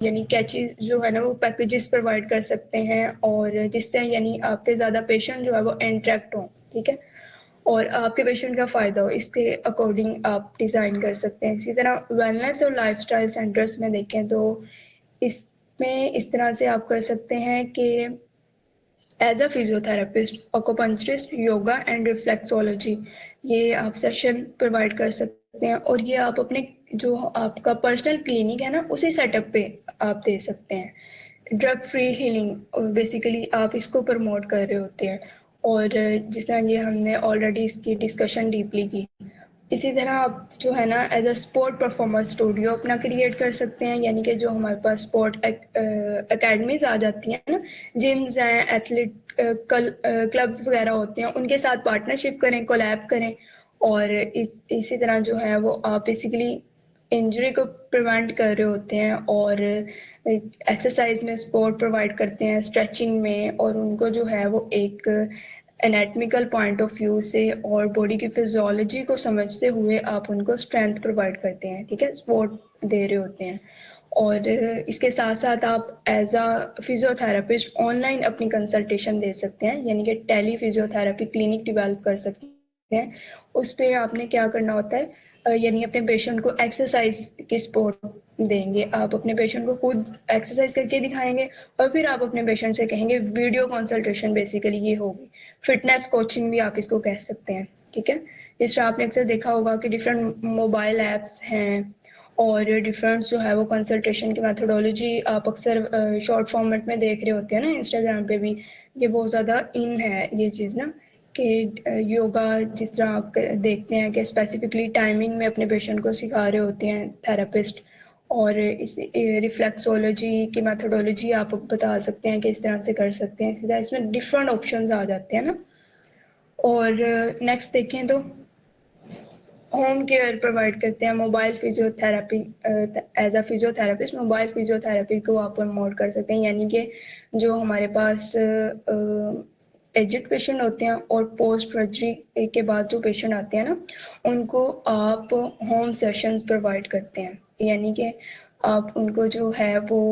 यानी कैचेज जो है ना वो पैकेजेस प्रोवाइड कर सकते हैं, और जिससे यानी आपके ज़्यादा पेशेंट जो है वो इंटरेक्ट हों, ठीक है, और आपके पेशेंट का फ़ायदा हो, इसके अकॉर्डिंग आप डिज़ाइन कर सकते हैं। इसी तरह वेलनेस और लाइफस्टाइल सेंटर्स में देखें तो इसमें इस तरह से आप कर सकते हैं कि as a physiotherapist, acupuncturist, yoga and reflexology, ये आप सेशन प्रोवाइड कर सकते हैं, और ये आप अपने जो आपका पर्सनल क्लिनिक है ना उसी सेटअप पे आप दे सकते हैं। ड्रग फ्री हीलिंग बेसिकली आप इसको प्रमोट कर रहे होते हैं, और जिस तरह ये हमने ऑलरेडी इसकी डिस्कशन डीपली की। इसी तरह आप जो है ना as a sport performance studio अपना क्रिएट कर सकते हैं, यानी कि जो हमारे पास स्पोर्ट अकेडमीज आ जाती हैं ना, जिम्स हैं, एथलीट क्लब्स वगैरह होते हैं, उनके साथ पार्टनरशिप करें, कोलैब करें, और इसी तरह जो है वो आप बेसिकली इंजरी को प्रिवेंट कर रहे होते हैं, और एक्सरसाइज में सपोर्ट प्रोवाइड करते हैं, स्ट्रेचिंग में, और उनको जो है वो एक एनाटमिकल पॉइंट ऑफ व्यू से और बॉडी की फिजियोलॉजी को समझते हुए आप उनको स्ट्रेंथ प्रोवाइड करते हैं, ठीक है, सपोर्ट दे रहे होते हैं। और इसके साथ साथ आप एज अ फिजियोथेरेपिस्ट ऑनलाइन अपनी कंसल्टेशन दे सकते हैं, यानी कि टेली फिजियोथेरेपी क्लिनिक डेवलप कर सकते हैं। उस पर आपने क्या करना होता है, यानी अपने पेशेंट को एक्सरसाइज की सपोर्ट देंगे, आप अपने पेशेंट को खुद एक्सरसाइज करके दिखाएंगे, और फिर आप अपने पेशेंट से कहेंगे, वीडियो कंसल्टेशन बेसिकली ये होगी, फिटनेस कोचिंग भी आप इसको कह सकते हैं, ठीक है। जिस तरह आपने अक्सर देखा होगा कि डिफरेंट मोबाइल ऐप्स हैं, और डिफरेंट जो है वो कंसल्टेशन की मेथोडोलॉजी आप अक्सर शॉर्ट फॉर्मेट में देख रहे होते हैं ना, इंस्टाग्राम पे भी ये बहुत ज़्यादा इन है ये चीज़ ना, कि योगा जिस तरह आप देखते हैं कि स्पेसिफिकली टाइमिंग में अपने पेशेंट को सिखा रहे होते हैं थेरेपिस्ट, और इस रिफ्लेक्सोलॉजी की मेथोडोलॉजी आप बता सकते हैं कि इस तरह से कर सकते हैं। इसी तरह इसमें डिफरेंट ऑप्शंस आ जाते हैं ना। और नेक्स्ट देखें तो होम केयर प्रोवाइड करते हैं, mobile physiotherapy, as a physiotherapist mobile physiotherapy को आप प्रमोट कर सकते हैं, यानी कि जो हमारे पास एजिड पेशेंट होते हैं और पोस्ट सर्जरी के बाद जो पेशेंट आते हैं ना, उनको आप होम सेशंस प्रोवाइड करते हैं, यानी कि आप उनको जो है वो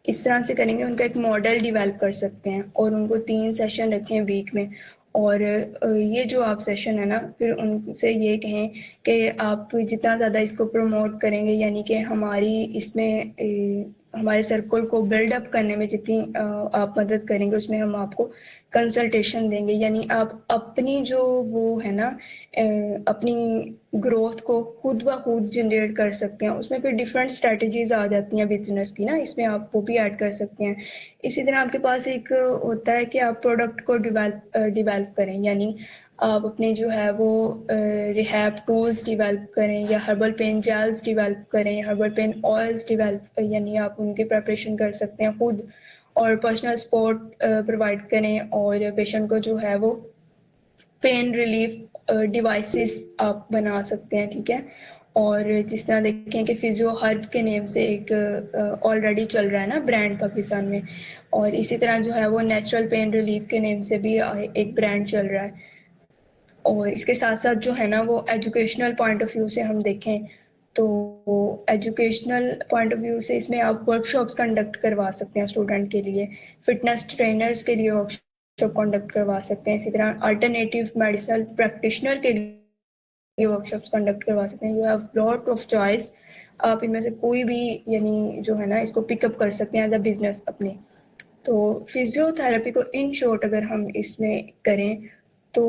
इस तरह से करेंगे, उनका एक मॉडल डिवेल्प कर सकते हैं, और उनको 3 सेशन रखें वीक में, और ये जो आप सेशन है ना, फिर उनसे ये कहें कि आप जितना ज़्यादा इसको प्रमोट करेंगे, यानी कि हमारी इसमें हमारे सर्कल को बिल्डअप करने में जितनी आप मदद करेंगे, उसमें हम आपको कंसल्टेशन देंगे, यानी आप अपनी जो वो है ना अपनी ग्रोथ को खुद ब खुद जनरेट कर सकते हैं। उसमें फिर डिफरेंट स्ट्रेटजीज आ जाती हैं बिजनेस की ना, इसमें आप वो भी ऐड कर सकते हैं। इसी तरह आपके पास एक होता है कि आप प्रोडक्ट को डिवेल्प करें, यानी आप अपने जो है वो रिहैब टूल्स डिवेल्प करें, या हर्बल पेन जेल्स डिवेल्प करें, हर्बल पेन ऑयल्स डिवेल्प, यानी आप उनकी प्रिपरेशन कर सकते हैं खुद, और पर्सनल सपोर्ट प्रोवाइड करें, और पेशेंट को जो है वो पेन रिलीफ डिवाइसेस आप बना सकते हैं, ठीक है। और जिस तरह देखें कि फिजियो हर्ब के नेम से एक ऑलरेडी चल रहा है ना ब्रांड पाकिस्तान में, और इसी तरह जो है वो नेचुरल पेन रिलीफ के नेम से भी एक ब्रांड चल रहा है। और इसके साथ साथ जो है ना वो एजुकेशनल पॉइंट ऑफ व्यू से हम देखें तो एजुकेशनल पॉइंट ऑफ व्यू से इसमें आप वर्कशॉप्स कंडक्ट करवा सकते हैं स्टूडेंट के लिए, फिटनेस ट्रेनर्स के लिए वर्कशॉप कंडक्ट करवा सकते हैं, इसी तरह अल्टरनेटिव मेडिसिनल प्रैक्टिशनर के लिए वर्कशॉप्स कंडक्ट करवा सकते हैं। You have lot of choice, आप इनमें से कोई भी यानी जो है ना इसको पिकअप कर सकते हैं एज अ बिजनेस अपने। तो फिजियोथेरेपी को इन शॉर्ट अगर हम इसमें करें तो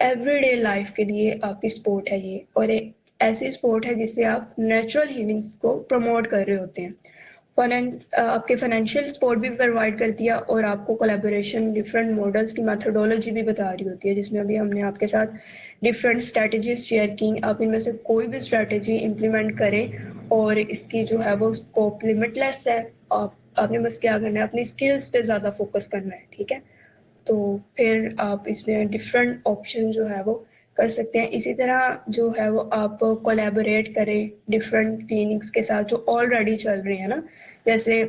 एवरीडे लाइफ के लिए आपकी स्पोर्ट है ये, और एक ऐसी स्पोर्ट है जिससे आप नेचुरल हीलिंग्स को प्रमोट कर रहे होते हैं। आपके फाइनेंशियल सपोर्ट भी प्रोवाइड करती है, और आपको कोलैबोरेशन डिफरेंट मॉडल्स की मेथोडोलॉजी भी बता रही होती है, जिसमें अभी हमने आपके साथ डिफरेंट स्ट्रैटेजीज शेयर की। आप इनमें से कोई भी स्ट्रैटेजी इम्प्लीमेंट करें, और इसकी जो है वो स्कोप लिमिटलेस है। आपने बस क्या करना है, अपनी स्किल्स पे ज़्यादा फोकस करना है, ठीक है। तो फिर आप इसमें डिफरेंट ऑप्शन जो है वो कर सकते हैं। इसी तरह जो है वो आप कोलैबोरेट करें डिफरेंट क्लिनिक्स के साथ जो ऑलरेडी चल रही है ना, जैसे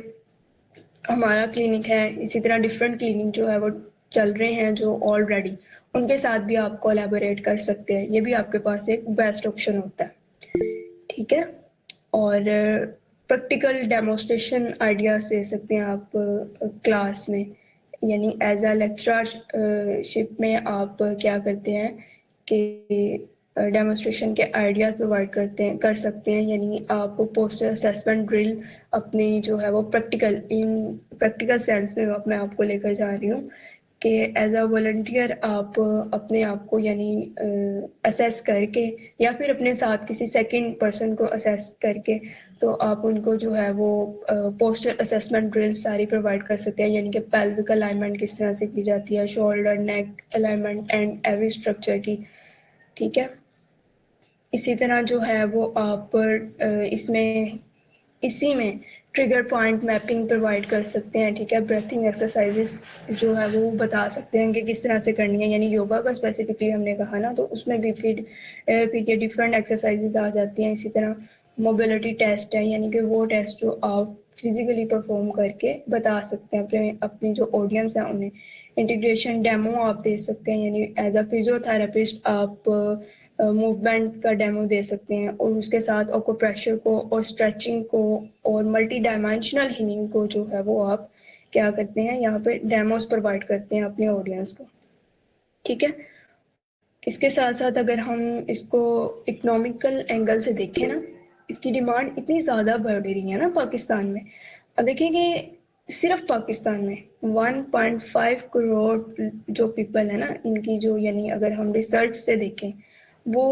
हमारा क्लिनिक है, इसी तरह डिफरेंट क्लिनिक जो है वो चल रहे हैं जो ऑलरेडी, उनके साथ भी आप कोलैबोरेट कर सकते हैं। ये भी आपके पास एक बेस्ट ऑप्शन होता है, ठीक है। और प्रैक्टिकल डेमोस्ट्रेशन आइडियाज दे सकते हैं आप क्लास में, यानी एज अ लेक्चरशिप में आप क्या करते हैं कि डेमोस्ट्रेशन के आइडियाज प्रोवाइड कर सकते हैं, यानी आप पोस्टर असेसमेंट ड्रिल अपने जो है वो प्रैक्टिकल सेंस में मैं आपको लेकर जा रही हूँ कि एज अ वॉलंटियर आप अपने आप को यानी असेस करके या फिर अपने साथ किसी सेकंड पर्सन को असेस करके तो आप उनको जो है वो पोस्चर असेसमेंट ड्रिल सारी प्रोवाइड कर सकते हैं, यानी कि पेल्विक अलाइनमेंट किस तरह से की जाती है, shoulder neck alignment and every structure की, ठीक है। इसी तरह जो है वो आप इसमें इसी में ट्रिगर पॉइंट मैपिंग प्रोवाइड कर सकते हैं, ठीक है। ब्रीथिंग एक्सरसाइजेस जो है वो बता सकते हैं कि किस तरह से करनी है, यानी योगा का स्पेसिफिकली हमने कहा ना, तो उसमें भी फिर के डिफरेंट एक्सरसाइजेस आ जाती हैं। इसी तरह मोबिलिटी टेस्ट है, यानी कि वो टेस्ट जो आप फिजिकली परफॉर्म करके बता सकते हैं अपनी जो ऑडियंस है उन्हें। इंटीग्रेशन डेमो आप दे सकते हैं, यानी एज अ फिजियोथेरेपिस्ट आप मूवमेंट का डेमो दे सकते हैं और उसके साथ आपको प्रेशर को और स्ट्रेचिंग को और मल्टी डायमेंशनल हीलिंग को जो है वो आप क्या करते हैं यहाँ पे डेमोस प्रोवाइड करते हैं अपने ऑडियंस को, ठीक है। इसके साथ साथ अगर हम इसको इकोनॉमिकल एंगल से देखें ना, इसकी डिमांड इतनी ज़्यादा बढ़ रही है ना पाकिस्तान में। अब देखिए कि सिर्फ पाकिस्तान में 1.5 करोड़ जो पीपल है ना, इनकी जो यानी अगर हम रिसर्च से देखें वो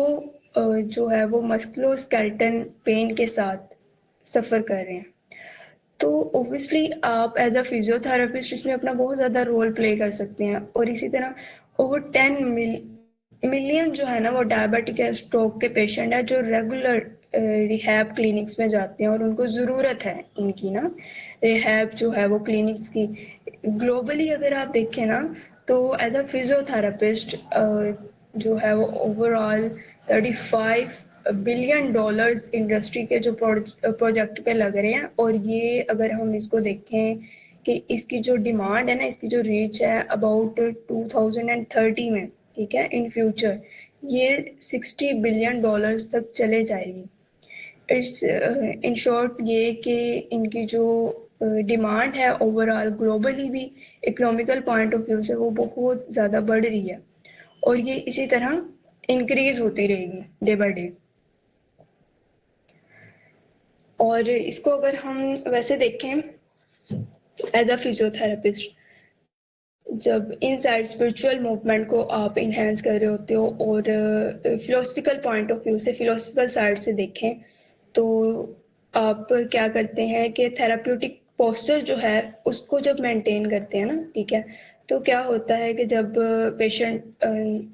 जो है वो मस्कुलोस्केलेटल पेन के साथ सफ़र कर रहे हैं। तो ऑब्वियसली आप एज अ फिजियोथेरेपिस्ट इसमें अपना बहुत ज़्यादा रोल प्ले कर सकते हैं। और इसी तरह ओवर 10 मिलियन जो है ना वो डायबिटिक या स्ट्रोक के पेशेंट है जो रेगुलर रिहैब क्लिनिक्स में जाते हैं और उनको ज़रूरत है इनकी ना रिहैब जो है वो क्लिनिक्स की। ग्लोबली अगर आप देखें ना तो एज अ फिजियोथेरेपिस्ट जो है वो ओवरऑल 35 बिलियन डॉलर्स इंडस्ट्री के जो प्रोजेक्ट पे लग रहे हैं। और ये अगर हम इसको देखें कि इसकी जो डिमांड है ना, इसकी जो रीच है अबाउट 2030 में, ठीक है, इन फ्यूचर ये 60 बिलियन डॉलर्स तक चले जाएगी। इट्स इन शॉर्ट ये कि इनकी जो डिमांड है ओवरऑल ग्लोबली भी इकोनॉमिकल पॉइंट ऑफ व्यू से वो बहुत ज़्यादा बढ़ रही है और ये इसी तरह इंक्रीज होती रहेगी डे बाय डे। और इसको अगर हम वैसे देखें एज अ फिजियोथेरेपिस्ट, जब इन साइड स्पिरिचुअल मूवमेंट को आप इन्हेंस कर रहे होते हो और फिलोसफिकल पॉइंट ऑफ व्यू से फिलोसफिकल साइड से देखें तो आप क्या करते हैं कि थेराप्यूटिक पोस्चर जो है उसको जब मेंटेन करते हैं ना, ठीक है, तो क्या होता है कि जब पेशेंट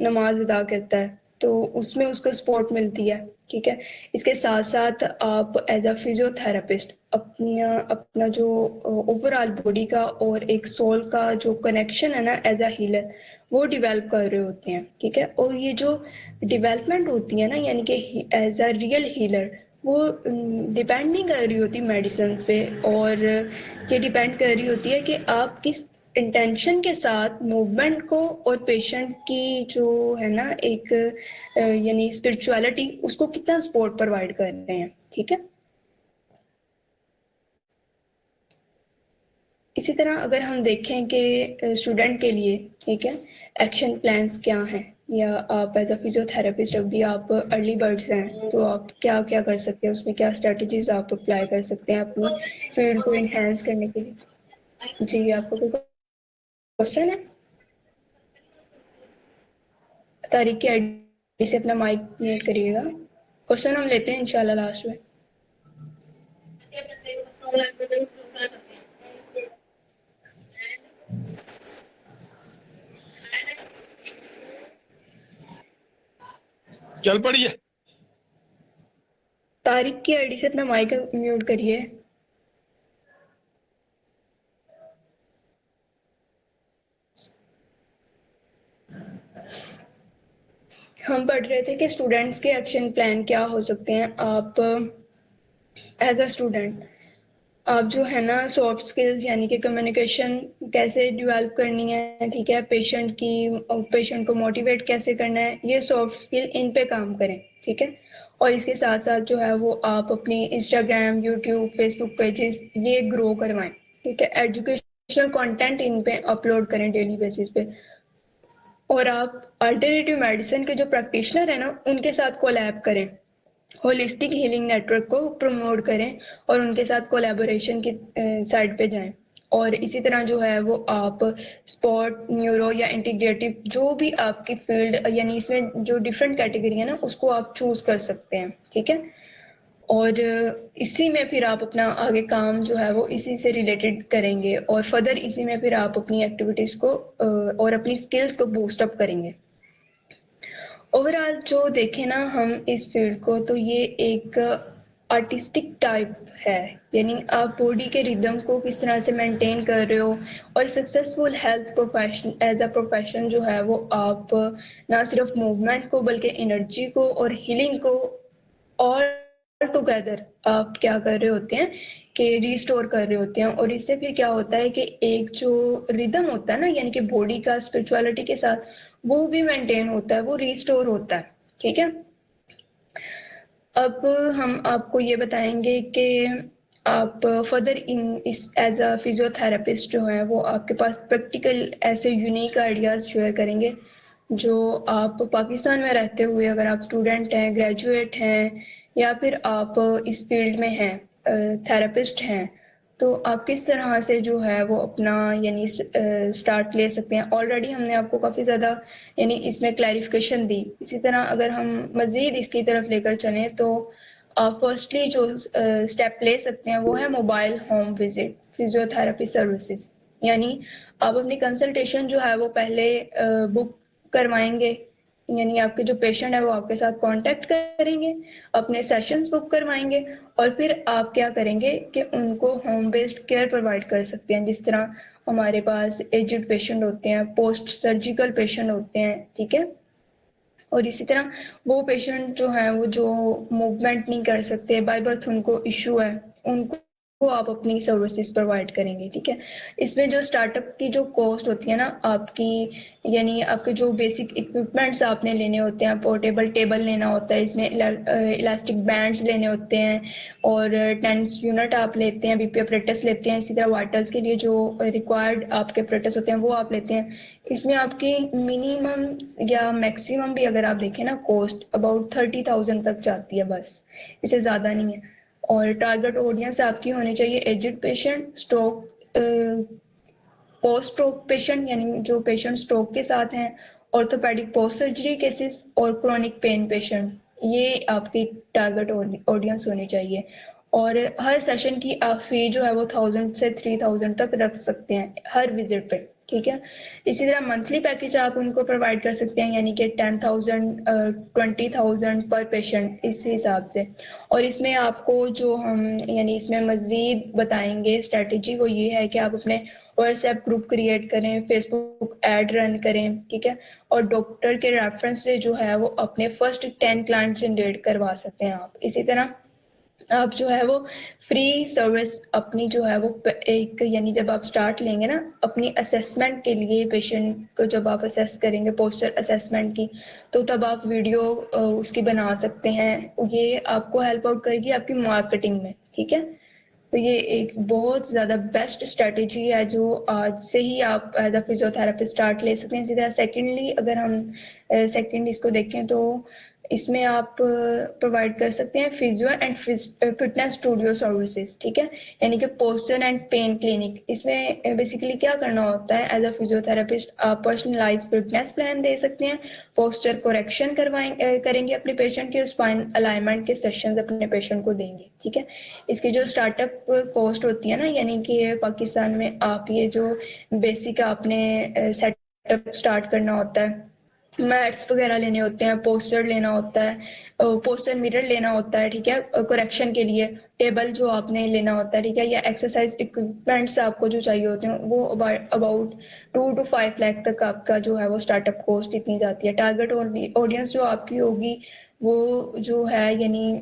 नमाज अदा करता है तो उसमें उसको सपोर्ट मिलती है, ठीक है। इसके साथ साथ आप एज अ फिजियोथेरेपिस्ट अपना अपना जो ओवरऑल बॉडी का और एक सोल का जो कनेक्शन है ना एज अ हीलर वो डेवलप कर रहे होते हैं, ठीक है। और ये जो डेवलपमेंट होती है ना, यानी कि एज अ रियल हीलर वो डिपेंड नहीं कर रही होती मेडिसिन पे, और ये डिपेंड कर रही होती है कि आप किस इंटेंशन के साथ मूवमेंट को और पेशेंट की जो है ना एक यानी स्पिरिचुअलिटी उसको कितना सपोर्ट प्रोवाइड कर रहे हैं, ठीक है। इसी तरह अगर हम देखें कि स्टूडेंट के लिए, ठीक है, एक्शन प्लान्स क्या हैं, या आप एज अ फिजियोथेरेपिस्ट अभी आप अर्ली बर्ड्स हैं तो आप क्या क्या कर सकते हैं, उसमें क्या स्ट्रेटजीज आप अप्लाई कर सकते हैं अपनी फील्ड को इन्हेंस करने के लिए। जी, आपको कोई क्वेश्चन है? तारीख की आईडी से अपना माइक म्यूट करिएगा। क्वेश्चन हम लेते हैं इंशाल्लाह लास्ट में। चल पड़ी है। तारीख की आईडी से अपना माइक म्यूट करिए। हम पढ़ रहे थे कि स्टूडेंट्स के एक्शन प्लान क्या हो सकते हैं। आप एज अ स्टूडेंट आप जो है ना सॉफ्ट स्किल्स यानी कि कम्युनिकेशन कैसे डेवलप करनी है, ठीक है, पेशेंट को मोटिवेट कैसे करना है, ये सॉफ्ट स्किल इन पे काम करें, ठीक है। और इसके साथ साथ जो है वो आप अपनी इंस्टाग्राम, यूट्यूब, फेसबुक पेजेस ये ग्रो करवाएं, ठीक है। एजुकेशनल कंटेंट इन पे अपलोड करें डेली बेसिस पे। और आप अल्टरनेटिव मेडिसिन के जो प्रैक्टिशनर है ना, उनके साथ कोलैब करें, होलिस्टिक हीलिंग नेटवर्क को प्रमोट करें और उनके साथ कोलैबोरेशन की साइड पे जाएं। और इसी तरह जो है वो आप स्पोर्ट, न्यूरो या इंटीग्रेटिव जो भी आपकी फील्ड यानी इसमें जो डिफरेंट कैटेगरी है ना, उसको आप चूज कर सकते हैं, ठीक है। और इसी में फिर आप अपना आगे काम जो है वो इसी से रिलेटेड करेंगे और फर्दर इसी में फिर आप अपनी एक्टिविटीज को और अपनी स्किल्स को बूस्ट अप करेंगे। ओवरऑल जो देखें ना हम इस फील्ड को, तो ये एक आर्टिस्टिक टाइप है, यानी आप बॉडी के रिदम को किस तरह से मेंटेन कर रहे हो। और successful health profession as a profession जो है वो आप ना सिर्फ मूवमेंट को बल्कि एनर्जी को और हीलिंग को और टुगेदर आप क्या कर रहे होते हैं कि रिस्टोर कर रहे होते हैं। और इससे फिर क्या होता है कि एक जो रिदम होता है ना, यानी कि बॉडी का स्पिरिचुअलिटी के साथ, वो भी मेंटेन होता है, वो रिस्टोर होता है, ठीक है। अब हम आपको ये बताएंगे कि आप फर्दर इन इस एज अ फिजियोथेरेपिस्ट जो है वो आपके पास प्रैक्टिकल ऐसे यूनिक आइडियाज शेयर करेंगे जो आप पाकिस्तान में रहते हुए, अगर आप स्टूडेंट हैं, ग्रेजुएट हैं या फिर आप इस फील्ड में हैं, थेरेपिस्ट हैं, तो आप किस तरह से जो है वो अपना यानी स्टार्ट ले सकते हैं। ऑलरेडी हमने आपको काफ़ी ज़्यादा यानी इसमें क्लैरिफिकेशन दी। इसी तरह अगर हम मज़ीद इसकी तरफ लेकर चलें तो आप फर्स्टली जो स्टेप ले सकते हैं वो है mobile home visit physiotherapy services. यानी आप अपनी कंसल्टेशन जो है वो पहले बुक करवाएंगे, यानी आपके जो पेशेंट है वो आपके साथ कांटेक्ट करेंगे, अपने सेशंस बुक करवाएंगे और फिर आप क्या करेंगे कि उनको होम बेस्ड केयर प्रोवाइड कर सकते हैं। जिस तरह हमारे पास एजिड पेशेंट होते हैं, पोस्ट सर्जिकल पेशेंट होते हैं, ठीक है। और इसी तरह वो पेशेंट जो है वो जो मूवमेंट नहीं कर सकते, बाय बर्थ उनको इशू है, उनको वो आप अपनी सर्विसेज प्रोवाइड करेंगे, ठीक है। इसमें जो स्टार्टअप की जो कॉस्ट होती है ना आपकी, यानी आपके जो बेसिक इक्विपमेंट्स आपने लेने होते हैं, पोर्टेबल टेबल लेना होता है, इसमें इलास्टिक बैंड्स लेने होते हैं और टेंस यूनिट आप लेते हैं, बीपी अपरेटस लेते हैं, इसी तरह वाटर्स के लिए जो रिक्वायर्ड आपके अपरेटस होते हैं वो आप लेते हैं। इसमें आपकी मिनिमम या मैक्सिमम भी अगर आप देखें ना कॉस्ट अबाउट 30,000 तक जाती है, बस इससे ज़्यादा नहीं है। और टारगेट ऑडियंस आपकी होनी चाहिए edged patient, stroke, post stroke patient यानी जो पेशेंट स्ट्रोक के साथ हैं, ऑर्थोपेडिक पोस्ट सर्जरी केसेस और क्रोनिक पेन पेशेंट, ये आपकी टारगेट ऑडियंस होनी चाहिए। और हर सेशन की आप फी जो है वो 1000 से 3000 तक रख सकते हैं हर विजिट पे, ठीक है। इसी तरह मंथली पैकेज आप उनको प्रोवाइड कर सकते हैं, यानी कि 10,000 20,000 पर पेशेंट, इस हिसाब से। और इसमें आपको जो हम यानी इसमें मज़ीद बताएंगे स्ट्रेटजी, वो ये है कि आप अपने व्हाट्सएप ग्रुप क्रिएट करें, फेसबुक ऐड रन करें, ठीक है। और डॉक्टर के रेफरेंस से जो है वो अपने फर्स्ट 10 क्लाइंट जनरेट करवा सकते हैं आप। इसी तरह आप जो है वो फ्री सर्विस अपनी जो है वो एक यानी जब आप स्टार्ट लेंगे ना अपनी असेसमेंट के लिए, पेशेंट को जब आप असेस करेंगे पोस्टर असेसमेंट की, तो तब आप वीडियो उसकी बना सकते हैं। ये आपको हेल्प आउट करेगी आपकी मार्केटिंग में, ठीक है। तो ये एक बहुत ज़्यादा बेस्ट स्ट्रेटेजी है जो आज से ही आप एज अ फिजियोथेरेपिस्ट स्टार्ट ले सकते हैं। इसी तरह सेकेंडली अगर हम सेकेंड इसको देखें तो इसमें आप प्रोवाइड कर सकते हैं physio and fitness studio services, ठीक है। यानी कि पोस्चर एंड पेन क्लिनिक। इसमें बेसिकली क्या करना होता है, एज अ फिजियोथेरेपिस्ट आप पर्सनलाइज फिटनेस प्लान दे सकते हैं, पोस्चर करेक्शन करेंगे अपने पेशेंट के, स्पाइन अलाइनमेंट के सेशंस अपने पेशेंट को देंगे, ठीक है। इसकी जो स्टार्टअप कॉस्ट होती है ना, यानी कि पाकिस्तान में आप ये जो बेसिक आपने सेटअप स्टार्ट करना होता है, मैट्स वगैरह लेने होते हैं, पोस्टर लेना होता है, पोस्टर मिरर लेना होता है, ठीक है, करेक्शन के लिए टेबल जो आपने लेना होता है, ठीक है, या एक्सरसाइज इक्विपमेंट्स आपको जो चाहिए होते हैं, वो अबाउट 2 to 5 लाख तक आपका जो है वो स्टार्टअप कॉस्ट इतनी जाती है। टारगेट ऑडियंस जो आपकी होगी वो जो है यानी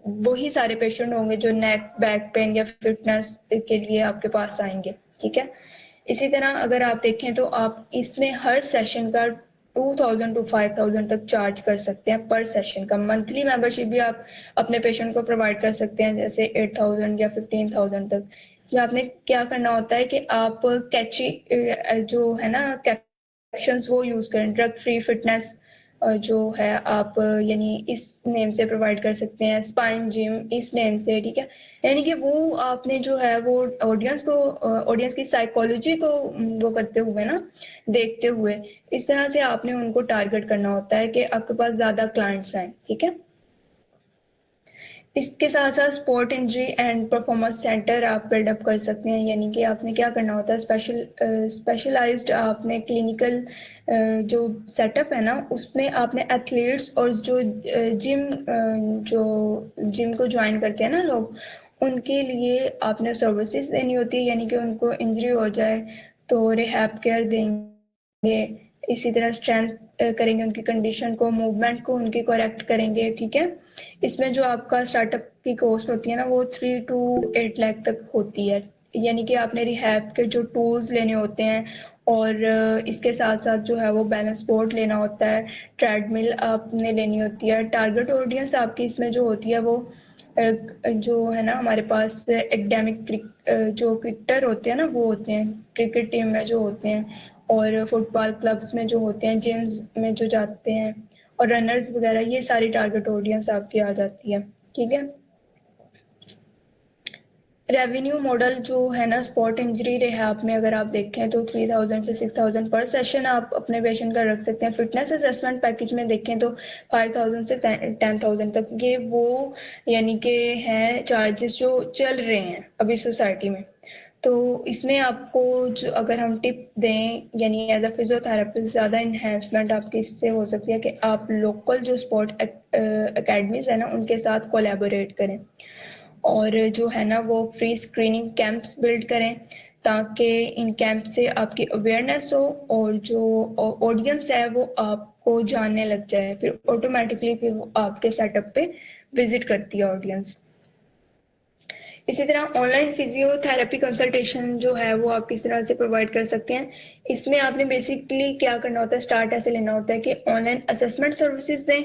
वही सारे पेशेंट होंगे जो नेक बैक पेन या फिटनेस के लिए आपके पास आएंगे, ठीक है। इसी तरह अगर आप देखें तो आप इसमें हर सेशन का 2000 टू 5000 तक चार्ज कर सकते हैं पर सेशन का। मंथली मेंबरशिप भी आप अपने पेशेंट को प्रोवाइड कर सकते हैं, जैसे 8000 या 15000 तक। इसमें आपने क्या करना होता है कि आप कैची जो है ना कैप्शंस वो यूज करें, ड्रग फ्री फिटनेस जो है आप यानी इस नेम से प्रोवाइड कर सकते हैं, स्पाइन जिम इस नेम से, ठीक है। यानी कि वो आपने जो है वो ऑडियंस की साइकोलॉजी को वो करते हुए ना, देखते हुए इस तरह से आपने उनको टारगेट करना होता है कि आपके पास ज्यादा क्लाइंट्स आए, ठीक है। इसके साथ साथ sport injury and performance centre आप बिल्डअप कर सकते हैं, यानी कि आपने क्या करना होता है, स्पेशलाइज्ड आपने क्लिनिकल जो सेटअप है ना उसमें आपने एथलीट्स और जो जिम को ज्वाइन करते हैं ना लोग, उनके लिए आपने सर्विसेज देनी होती है, यानी कि उनको इंजरी हो जाए तो रिहैब केयर देंगे, इसी तरह स्ट्रेंथ करेंगे उनकी कंडीशन को, मूवमेंट को उनकी करेक्ट करेंगे, ठीक है। इसमें जो आपका स्टार्टअप की कॉस्ट होती है ना वो 3 to 8 लाख तक होती है, यानी कि आपने रिहैब के जो टूल्स लेने होते हैं और इसके साथ साथ जो है वो बैलेंस बोर्ड लेना होता है, ट्रेडमिल आपने लेनी होती है। टारगेट ऑडियंस आपकी इसमें जो होती है वो जो है ना हमारे पास एकेडमिक जो क्रिकेटर होते हैं ना वो होते हैं, क्रिकेट टीम में जो होते हैं, और फुटबॉल क्लब्स में जो होते हैं, जिम्स में जो जाते हैं, और रनर्स वगैरह, ये सारी टारगेट ऑडियंस आपकी आ जाती है, ठीक है। रेवेन्यू मॉडल जो है ना स्पॉट इंजरी रिहैब में अगर आप देखें तो 3000 से 6000 पर सेशन आप अपने पेशेंट का रख सकते हैं। फिटनेस असेसमेंट पैकेज में देखें तो 5000 से 10000 तक, ये वो यानी कि हैं चार्जेस जो चल रहे हैं अभी सोसाइटी में। तो इसमें आपको जो अगर हम टिप दें यानी एज अ फिजियोथेरेपिस्ट, ज़्यादा इन्हेंसमेंट आपकी इससे हो सकती है कि आप लोकल जो स्पोर्ट अकेडमीज है ना उनके साथ कोलैबोरेट करें, और जो है ना वो फ्री स्क्रीनिंग कैंप्स बिल्ड करें, ताकि इन कैंप से आपकी अवेयरनेस हो और जो ऑडियंस है वो आपको जानने लग जाए, फिर ऑटोमेटिकली फिर वो आपके सेटअप पे विजिट करती है ऑडियंस। इसी तरह ऑनलाइन फिजियोथेरेपी कंसल्टेशन जो है वो आप किस तरह से प्रोवाइड कर सकते हैं। इसमें आपने बेसिकली क्या करना होता है, स्टार्ट ऐसे लेना होता है कि ऑनलाइन असेसमेंट सर्विसेज दें,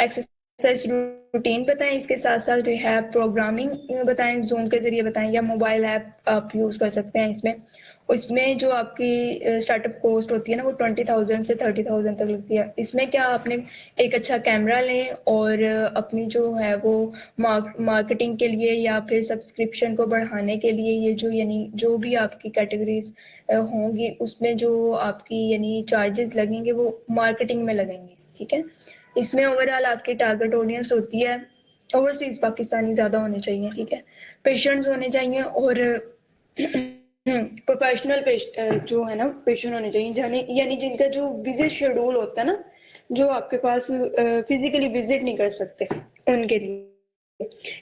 एक्सरसाइज रूटीन बताएं, इसके साथ साथ रिहैब प्रोग्रामिंग बताएं, जूम के जरिए बताएं, या मोबाइल ऐप आप यूज कर सकते हैं इसमें। उसमें जो आपकी स्टार्टअप कॉस्ट होती है ना वो 20,000 से 30,000 तक लगती है। इसमें क्या आपने एक अच्छा कैमरा लें और अपनी जो है वो मार्केटिंग के लिए या फिर सब्सक्रिप्शन को बढ़ाने के लिए, ये जो यानी जो भी आपकी कैटेगरीज होंगी उसमें जो आपकी यानी चार्जेस लगेंगे वो मार्केटिंग में लगेंगे, ठीक है। इसमें ओवरऑल आपकी टारगेट ऑडियंस होती है ओवरसीज पाकिस्तानी ज़्यादा होने चाहिए, ठीक है, पेशेंट्स होने चाहिए, और प्रोफेशनल जो है ना पेशेंट होने चाहिए, यानी जिनका जो विजिट शेड्यूल होता है ना, जो आपके पास फिजिकली विजिट नहीं कर सकते, उनके लिए।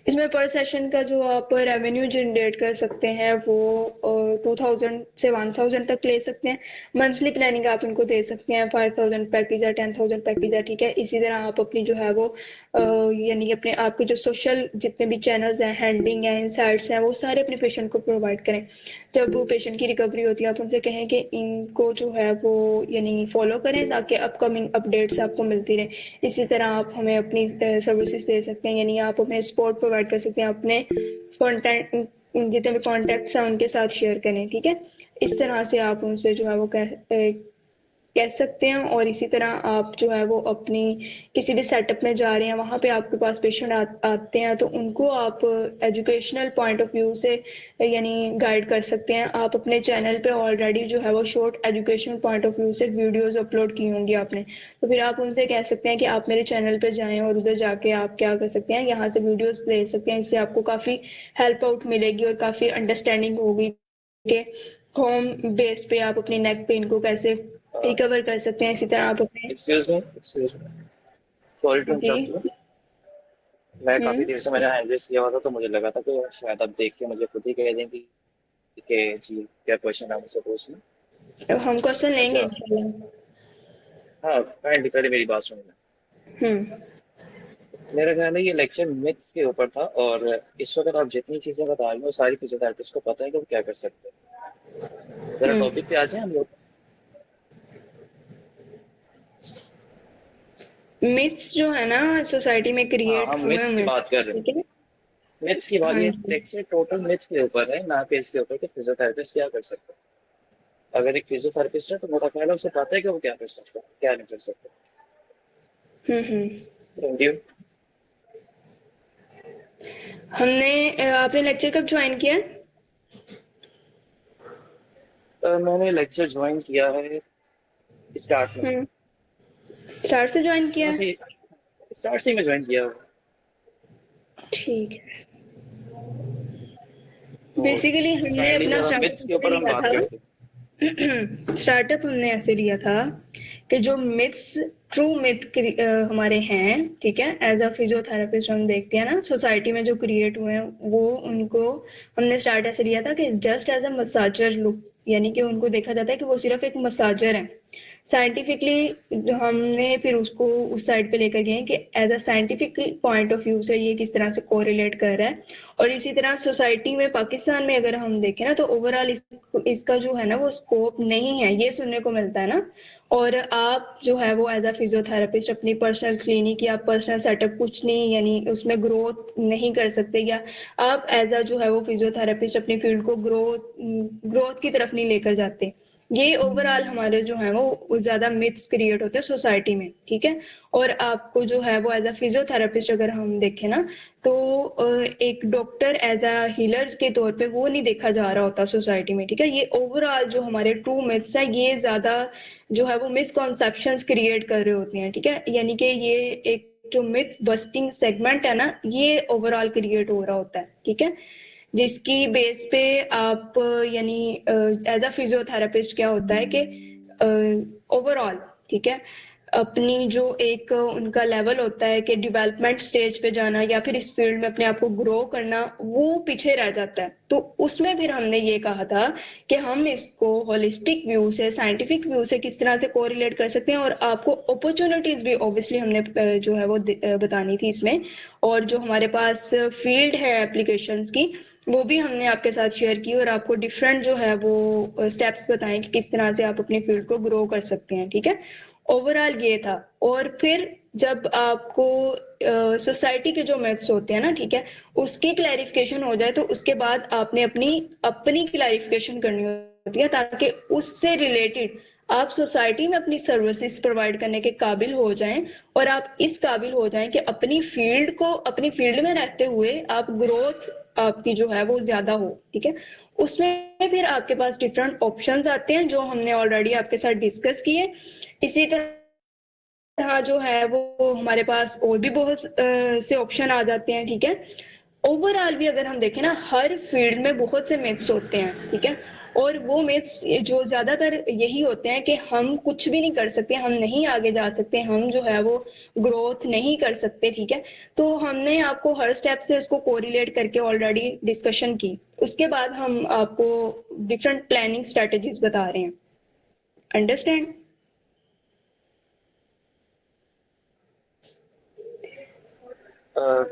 इसमें पर सेशन का जो आप रेवेन्यू जनरेट कर सकते हैं वो 2000 से 1000 तक ले सकते हैं। मंथली प्लानिंग आप उनको दे सकते हैं, 5000 पैकेज है, 10000 पैकेज है, ठीक है। इसी तरह आप अपनी जो है वो यानी अपने आपके जो सोशल जितने भी चैनल्स हैं, हैंडलिंग है, इनसाइट्स हैं, वो सारे अपने पेशेंट को प्रोवाइड करें। जब वो पेशेंट की रिकवरी होती है आप उनसे कहें कि इनको जो है वो यानी फॉलो करें, ताकि अपकमिंग अपडेट्स आपको मिलती रहे। इसी तरह आप हमें अपनी सर्विसेज दे सकते हैं, यानी आप अपने सपोर्ट प्रोवाइड कर सकते हैं, अपने कॉन्टैक्ट जितने भी कॉन्टैक्ट्स हैं उनके साथ शेयर करें, ठीक है। इस तरह से आप उनसे जो है वो कह सकते हैं। और इसी तरह आप जो है वो अपनी किसी भी सेटअप में जा रहे हैं, वहाँ पे आपके पास पेशेंट आते हैं तो उनको आप एजुकेशनल पॉइंट ऑफ व्यू से यानी गाइड कर सकते हैं। आप अपने चैनल पे ऑलरेडी जो है वो short educational point of view से वीडियोस अपलोड की होंगी आपने, तो फिर आप उनसे कह सकते हैं कि आप मेरे चैनल पे जाएं और उधर जाके आप क्या कर सकते हैं, यहाँ से वीडियोस ले सकते हैं। इससे आपको काफ़ी हेल्प आउट मिलेगी और काफ़ी अंडरस्टैंडिंग होगी कि होम बेस पे आप अपनी नेक पेन को कैसे रिकवर कर सकते हैं। इसी तरह आप अपने एक्सक्यूज मी, सॉरी टू जी इंटरप्ट यू। मैं काफी हम्म देर से मैंने हैंड रेस किया हुआ था, तो मुझे लगा था कि शायद आप देख के मुझे खुद ही कह दें कि जी क्या क्वेश्चन है मुझसे पूछना। तो हम क्वेश्चन लेंगे अच्छा, इंशाल्लाह। हाँ काइंडली पहले मेरी बात सुनना। हम्म मेरा ख्याल है ये लेक्चर मिथ्स के ऊपर था, और इस वक्त आप जितनी चीजें बता रहे हो सारी फिजियोथेरेपिस्ट को पता है कि वो क्या कर सकते हैं। जरा हम्म टॉपिक पे आ जाए हम लोग। मिथ्स जो है ना सोसाइटी में हाँ, क्रिएट हम हुए मिथ्स की हुए हैं, बात कर रहे हैं। ठीक है। मिथ्स की बात, हाँ ये जी। लेक्चर टोटल मिथ्स के ऊपर है, ना कि इसके ऊपर कि फिजियोथेरेपिस्ट क्या कर सकते हैं। अगर एक फिजियोथेरेपिस्ट है तो मेरा ख्याल है उसे पता है कि वो क्या कर सकता है, क्या नहीं कर सकता। हम्म। समझिए। आपने लेक्चर कब ज्वाइन किया? मैंने लेक्चर ज्वाइन किया है स्टार्ट में से। स्टार्ट से ज्वाइन किया वहाँ है? से स्टार्ट से ही मैं ज्वाइन किया हुआ। ठीक है। तो बेसिकली हमने काइंडली अपना जरा स्टार्टअप मिथ्स के ऐसे ऊपर हम लिया बात था। करते हैं। स्टार्टअप हमने ऐसे लिया था कि जो मिथ्स, ट्रू मिथ हमारे हैं, ठीक है, एज अ फिजियोथेरेपिस्ट हम देखते हैं ना सोसाइटी में जो क्रिएट हुए हैं, वो उनको हमने स्टार्ट ऐसे लिया था कि just as a massager look, यानी कि उनको देखा जाता है कि वो सिर्फ एक मसाजर है। साइंटिफिकली हमने फिर उसको उस साइड पे लेकर गए कि as a scientific point of view से ये किस तरह से कोरिलेट कर रहा है। और इसी तरह सोसाइटी में पाकिस्तान में अगर हम देखें ना, तो ओवरऑल इसका जो है ना वो स्कोप नहीं है, ये सुनने को मिलता है ना। और आप जो है वो एज अ फिजियोथेरेपिस्ट अपनी पर्सनल क्लिनिक या पर्सनल सेटअप कुछ नहीं, यानी उसमें ग्रोथ नहीं कर सकते, या आप एज अ जो है वो फिजियोथेरेपिस्ट अपनी फील्ड को ग्रोथ ग्रोथ की तरफ नहीं लेकर जाते। ये ओवरऑल हमारे जो है वो ज्यादा मिथ्स क्रिएट होते हैं सोसाइटी में, ठीक है। और आपको जो है वो एज अ फिजियोथेरेपिस्ट अगर हम देखें ना, तो एक डॉक्टर एज अ हीलर के तौर पे वो नहीं देखा जा रहा होता सोसाइटी में, ठीक है। ये ओवरऑल जो हमारे ट्रू मिथ्स है, ये ज्यादा जो है वो मिसकॉन्सेप्शंस क्रिएट कर रहे होते हैं, ठीक है। यानी कि ये एक जो मिथ बस्टिंग सेगमेंट है ना, ये ओवरऑल क्रिएट हो रहा होता है, ठीक है। जिसकी बेस पे आप यानी एज अ फिजियोथेरेपिस्ट क्या होता है कि ओवरऑल, ठीक है, अपनी जो एक उनका लेवल होता है कि डेवलपमेंट स्टेज पे जाना या फिर इस फील्ड में अपने आप को ग्रो करना, वो पीछे रह जाता है। तो उसमें फिर हमने ये कहा था कि हम इसको होलिस्टिक व्यू से, साइंटिफिक व्यू से किस तरह से कोरिलेट कर सकते हैं, और आपको अपॉर्चुनिटीज भी ऑब्वियसली हमने जो है वो बतानी थी इसमें। और जो हमारे पास फील्ड है एप्लीकेशंस की, वो भी हमने आपके साथ शेयर की, और आपको डिफरेंट जो है वो स्टेप्स बताएं कि किस तरह से आप अपनी फील्ड को ग्रो कर सकते हैं, ठीक है। ओवरऑल ये था। और फिर जब आपको सोसाइटी के जो मैथ्स होते हैं ना, ठीक है, उसकी क्लैरिफिकेशन हो जाए, तो उसके बाद आपने अपनी अपनी क्लैरिफिकेशन करनी होती है, ताकि उससे रिलेटेड आप सोसाइटी में अपनी सर्विसेज प्रोवाइड करने के काबिल हो जाएं, और आप इस काबिल हो जाएं कि अपनी फील्ड को, अपनी फील्ड में रहते हुए आप ग्रोथ आपकी जो है वो ज्यादा हो, ठीक है। उसमें फिर आपके पास डिफरेंट ऑप्शंस आते हैं जो हमने ऑलरेडी आपके साथ डिस्कस किए। इसी तरह जो है वो हमारे पास और भी बहुत से ऑप्शन आ जाते हैं, ठीक है। ओवरऑल भी अगर हम देखें ना, हर फील्ड में बहुत से मिथ्स होते हैं, ठीक है। और वो मिथ्स जो ज्यादातर यही होते हैं कि हम कुछ भी नहीं कर सकते, हम नहीं आगे जा सकते, हम जो है वो ग्रोथ नहीं कर सकते, ठीक है। तो हमने आपको हर स्टेप से उसको कोरिलेट करके ऑलरेडी डिस्कशन की। उसके बाद हम आपको डिफरेंट प्लानिंग स्ट्रेटेजीज बता रहे हैं। अंडरस्टैंड? अ,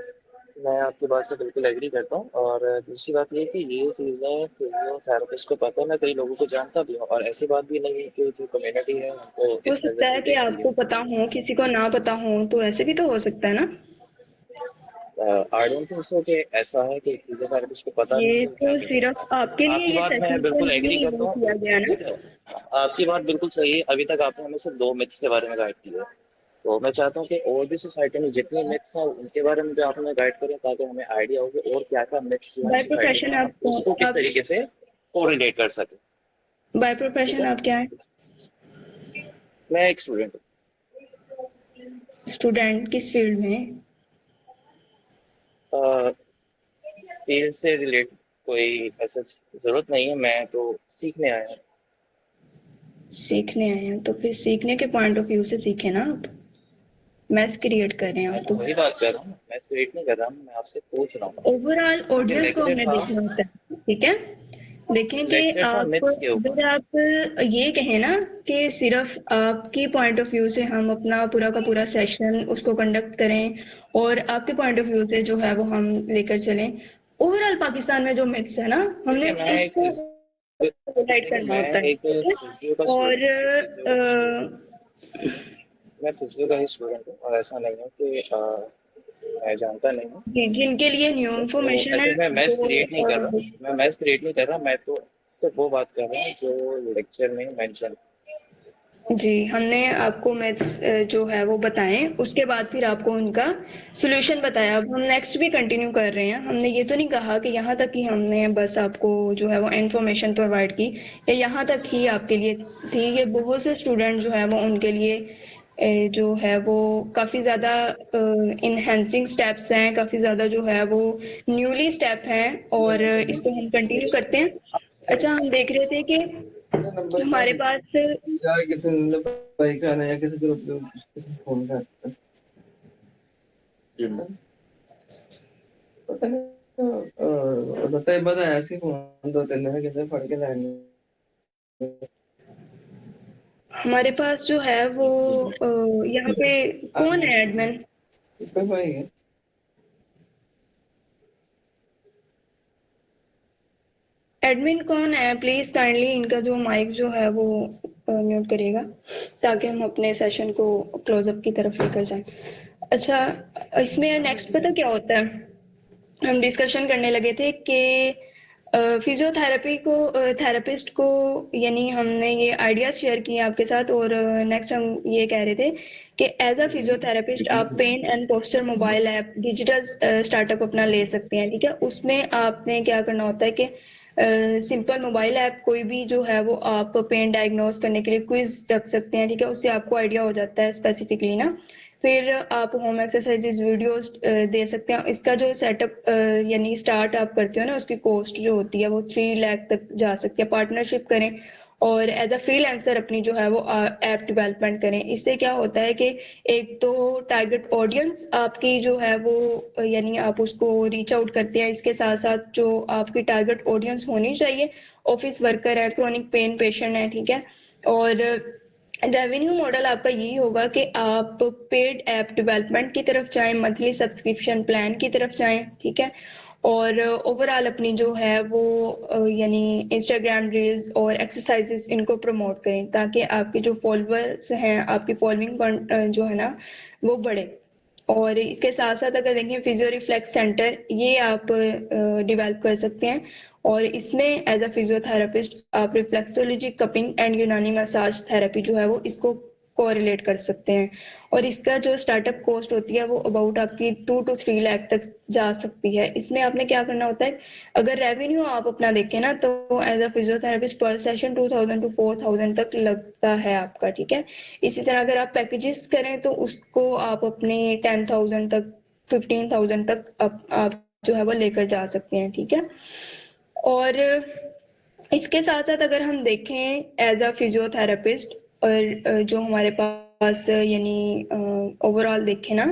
मैं आपकी बात से बिल्कुल एग्री करता हूँ। और दूसरी बात ये है कि ये चीज़ें फिजियोथेरेपिस्ट को पता है, मैं कई लोगों को जानता भी हूँ, और ऐसी बात भी नहीं है कि जो कम्युनिटी है उनको हो इस नज़र सकता से है कि देखती है। आपको पता हो, किसी को ना पता हो, तो ऐसे भी तो हो सकता है ना। आई डोंट थिंक सो कि ऐसा है कि फिजियोथेरेपिस्ट को पता नहीं ये कि वो क्या तो कर सकता सिर्फ आपके है। लिए आपकी ये बात मैं सेशन तो बिल्कुल एग्री नहीं करता वो हूँ। किया गया ना। ठीक है, आपकी बात बिल्कुल सही है। अभी तक आपने हमें सिर्फ दो मिथ्स के बारे में गाइड किया है, तो मैं चाहता हूँ कि और भी सोसाइटी में जितने मिथ्स हैं उनके बारे में भी आप हमें गाइड करें, ताकि हमें आइडिया हो कि और क्या क्या मिथ्स जो है बाय सोसाइटी में, प्रोफेशन हम उसको किस आप तरीके से कोरिलेट कर सकें। बाय ठीक प्रोफेशन है, आप क्या है? मैं एक स्टूडेंट हूँ। स्टूडेंट किस फील्ड में? फील्ड से रिलेट कोई ऐसा जरूरत नहीं है, मैं तो सीखने आया हूँ। सीखने आए हैं, तो फिर सीखने के पॉइंट ऑफ व्यू से सीखे ना आप। मैस क्रिएट कर रहे हैं मैं आप तो तो। वही बात कर रहा हूँ, मैं स्ट्रेट नहीं कर रहा हूँ, मैं आपसे पूछ रहा हूँ। ओवरऑल जो ऑडियंस को लेक्चर हमने था, देखना होता है, ठीक है। देखें कि लेक्चर था आप, मिथ्स के ऊपर। अगर आप ये कहें ना कि सिर्फ आपकी पॉइंट ऑफ व्यू से हम अपना पूरा का पूरा सेशन उसको कंडक्ट करें, और आपके पॉइंट ऑफ व्यू से जो है वो हम लेकर चलें, ओवरऑल पाकिस्तान में जो मिथ्स है ना, हमने देखिए मैं एक उसको हाईलाइट देखिए करना मैं होता है, एक ठीक है। फिजियो का स्टूडेंट और हूँ, फिजियो का स्टूडेंट। मैं फिजियो का ही स्टूडेंट हूँ, और ऐसा नहीं है कि मैं जानता नहीं हूँ। जिनके लिए न्यू तो इन्फॉर्मेशन ऐसे है मैं मैथ्स वो क्रिएट नहीं कर रहा, मैं तो सिर्फ वो बात कर रहा हूँ जो लेक्चर में मेंशन। जी, हमने आपको मैथ्स जो है वो बताएँ, उसके बाद फिर आपको उनका सॉल्यूशन बताया। अब हम नेक्स्ट भी कंटिन्यू कर रहे हैं। हमने ये तो नहीं कहा कि यहाँ तक ही हमने बस आपको जो है वो इन्फॉर्मेशन प्रोवाइड की या यहाँ तक ही आपके लिए थी। ये बहुत से स्टूडेंट जो है वो उनके लिए जो है वो काफ़ी ज़्यादा इनहैंसिंग स्टेप्स हैं, काफ़ी ज़्यादा जो है वो न्यूली स्टेप हैं और इसको हम कंटिन्यू करते हैं। अच्छा, हम देख रहे थे कि हमारे पास यार किसी ने भाई का आना या किसी ग्रुप में किसी को फोन कर पता नहीं बताए बताया ऐसे फोन दो तीन है किसे फड़ के लाएंगे हमारे पास जो है वो यहाँ पे कौन है एडमिन? कोई भाई है एडमिन कौन है? प्लीज काइंडली इनका जो माइक जो है वो म्यूट करिएगा ताकि हम अपने सेशन को क्लोज अप की तरफ लेकर जाएं। अच्छा, इसमें नेक्स्ट पता क्या होता है? हम डिस्कशन करने लगे थे कि फिजियोथेरेपी को थेरेपिस्ट को यानी हमने ये आइडियाज शेयर किए आपके साथ और नेक्स्ट हम ये कह रहे थे कि एज अ फिजियोथेरेपिस्ट आप pain and posture mobile app digital startup अपना ले सकते हैं। ठीक है, उसमें आपने क्या करना होता है कि सिंपल मोबाइल ऐप कोई भी जो है वो आप पेन डायग्नोस करने के लिए क्विज रख सकते हैं। ठीक है, उससे आपको आइडिया हो जाता है स्पेसिफिकली ना। फिर आप होम एक्सरसाइजेज वीडियोस दे सकते हैं। इसका जो सेटअप यानी स्टार्ट आप करते हो ना, उसकी कॉस्ट जो होती है वो 3 लाख तक जा सकती है। पार्टनरशिप करें और एज अ फ्रीलांसर अपनी जो है वो ऐप डेवलपमेंट करें। इससे क्या होता है कि एक तो टारगेट ऑडियंस आपकी जो है वो यानी आप उसको रीच आउट करते हैं। इसके साथ साथ जो आपकी टारगेट ऑडियंस होनी चाहिए, ऑफिस वर्कर है, क्रोनिक पेन पेशेंट है, ठीक है। और रेवेन्यू मॉडल आपका यही होगा कि आप पेड ऐप डेवलपमेंट की तरफ जाएं, मंथली सब्सक्रिप्शन प्लान की तरफ जाएं, ठीक है। और ओवरऑल अपनी जो है वो यानी इंस्टाग्राम रील्स और एक्सरसाइजेस इनको प्रमोट करें ताकि आपके जो फॉलोअर्स हैं, आपकी फॉलोइंग जो है ना वो बढ़े। और इसके साथ साथ अगर देखें फिजियो रिफ्लेक्स सेंटर ये आप डेवलप कर सकते हैं और इसमें एज अ फिजियोथेरेपिस्ट आप रिफ्लेक्सोलॉजी कपिंग एंड यूनानी मसाज थेरेपी जो है वो इसको कोरिलेट कर सकते हैं। और इसका जो स्टार्टअप कॉस्ट होती है वो अबाउट आपकी 2 to 3 लाख तक जा सकती है। इसमें आपने क्या करना होता है, अगर रेवेन्यू आप अपना देखें ना तो एज अ फिजियोथेरेपिस्ट पर सेशन 2000 to 4000 तक लगता है आपका, ठीक है। इसी तरह अगर आप पैकेजेस करें तो उसको आप अपने 10,000 तक 15,000 तक आप जो है वो लेकर जा सकते हैं, ठीक है। और इसके साथ साथ अगर हम देखें एज अ फिजियोथेरेपिस्ट और जो हमारे पास यानी ओवरऑल देखें ना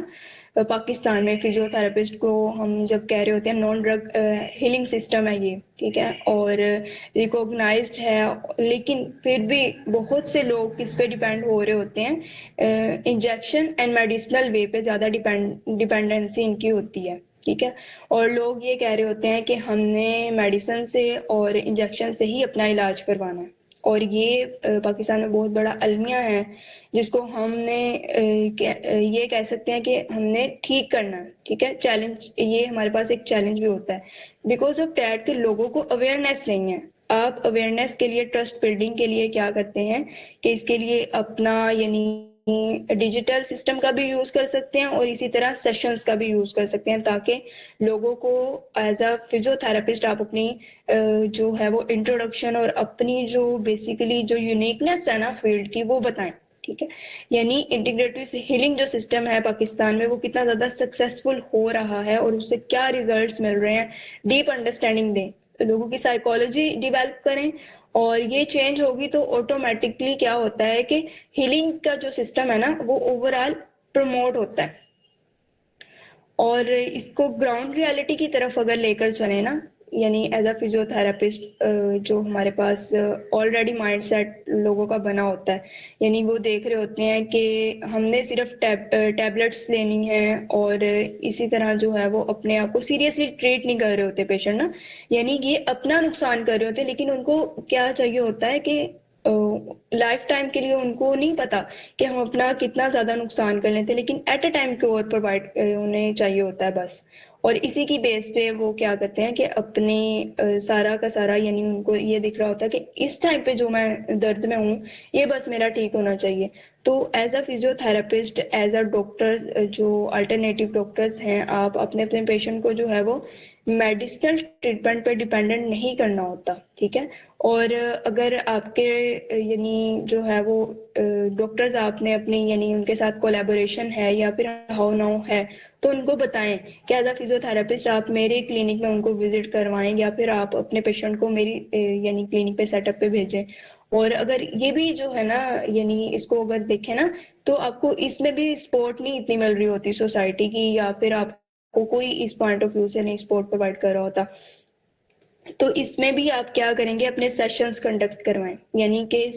पाकिस्तान में फिजियोथेरेपिस्ट को हम जब कह रहे होते हैं नॉन ड्रग हीलिंग सिस्टम है ये, ठीक है। और रिकॉग्नाइज्ड है, लेकिन फिर भी बहुत से लोग किस पे डिपेंड हो रहे होते हैं, इंजेक्शन एंड मेडिसिनल वे पे ज़्यादा डिपेंडेंसी इनकी होती है, ठीक है। और लोग ये कह रहे होते हैं कि हमने मेडिसिन से और इंजेक्शन से ही अपना इलाज करवाना है। और ये पाकिस्तान में बहुत बड़ा अलमिया है जिसको हमने ये कह सकते हैं कि हमने ठीक करना है, ठीक है। चैलेंज ये हमारे पास एक चैलेंज भी होता है बिकॉज ऑफ डैट के लोगों को अवेयरनेस नहीं है। आप अवेयरनेस के लिए ट्रस्ट बिल्डिंग के लिए क्या करते हैं कि इसके लिए अपना यानी डिजिटल सिस्टम का भी यूज कर सकते हैं और इसी तरह सेशंस का भी यूज कर सकते हैं ताकि लोगों को एज अ फिजियोथेरेपिस्ट आप अपनी जो है वो इंट्रोडक्शन और अपनी जो बेसिकली जो यूनिकनेस है ना फील्ड की वो बताएं, ठीक है। यानी इंटीग्रेटिव हीलिंग जो सिस्टम है पाकिस्तान में वो कितना ज्यादा सक्सेसफुल हो रहा है और उससे क्या रिजल्ट्स मिल रहे हैं, डीप अंडरस्टैंडिंग दें, लोगों की साइकोलॉजी डेवलप करें। और ये चेंज होगी तो ऑटोमेटिकली क्या होता है कि हीलिंग का जो सिस्टम है ना वो ओवरऑल प्रमोट होता है। और इसको ग्राउंड रियलिटी की तरफ अगर लेकर चले ना, यानी एज अ फिजियोथेरेपिस्ट जो हमारे पास ऑलरेडी माइंडसेट लोगों का बना होता है, यानी वो देख रहे होते हैं कि हमने सिर्फ टैबलेट्स लेनी है और इसी तरह जो है वो अपने आप को सीरियसली ट्रीट नहीं कर रहे होते पेशेंट ना, यानी ये अपना नुकसान कर रहे होते, लेकिन उनको क्या चाहिए होता है कि लाइफ टाइम के लिए उनको नहीं पता कि हम अपना कितना ज़्यादा नुकसान कर लेते हैं, लेकिन at a time cure provide उन्हें चाहिए होता है बस। और इसी की बेस पे वो क्या करते हैं कि अपने सारा का सारा यानी उनको ये दिख रहा होता है कि इस टाइम पे जो मैं दर्द में हूँ ये बस मेरा ठीक होना चाहिए। तो as a physiotherapist, as a doctors, जो अल्टरनेटिव डॉक्टर्स हैं, आप अपने अपने पेशेंट को जो है वो मेडिसिनल ट्रीटमेंट पे डिपेंडेंट नहीं करना होता, ठीक है। और अगर आपके यानी जो है वो डॉक्टर्स आपने अपनी यानी उनके साथ कोलैबोरेशन है या फिर हाउ नाउ है, तो उनको बताएं कि एज अ फिजियोथेरेपिस्ट आप मेरे क्लिनिक में उनको विजिट करवाएं या फिर आप अपने पेशेंट को मेरी यानी क्लिनिक पे सेटअप पे भेजें। और अगर ये भी जो है ना यानी इसको अगर देखें ना, तो आपको इसमें भी सपोर्ट नहीं इतनी मिल रही होती सोसाइटी की, या फिर आपको कोई इस पॉइंट ऑफ व्यू से नहीं सपोर्ट प्रोवाइड कर रहा होता। तो इसमें भी आप क्या करेंगे, अपने सेशंस कंडक्ट करवाएं, यानी कि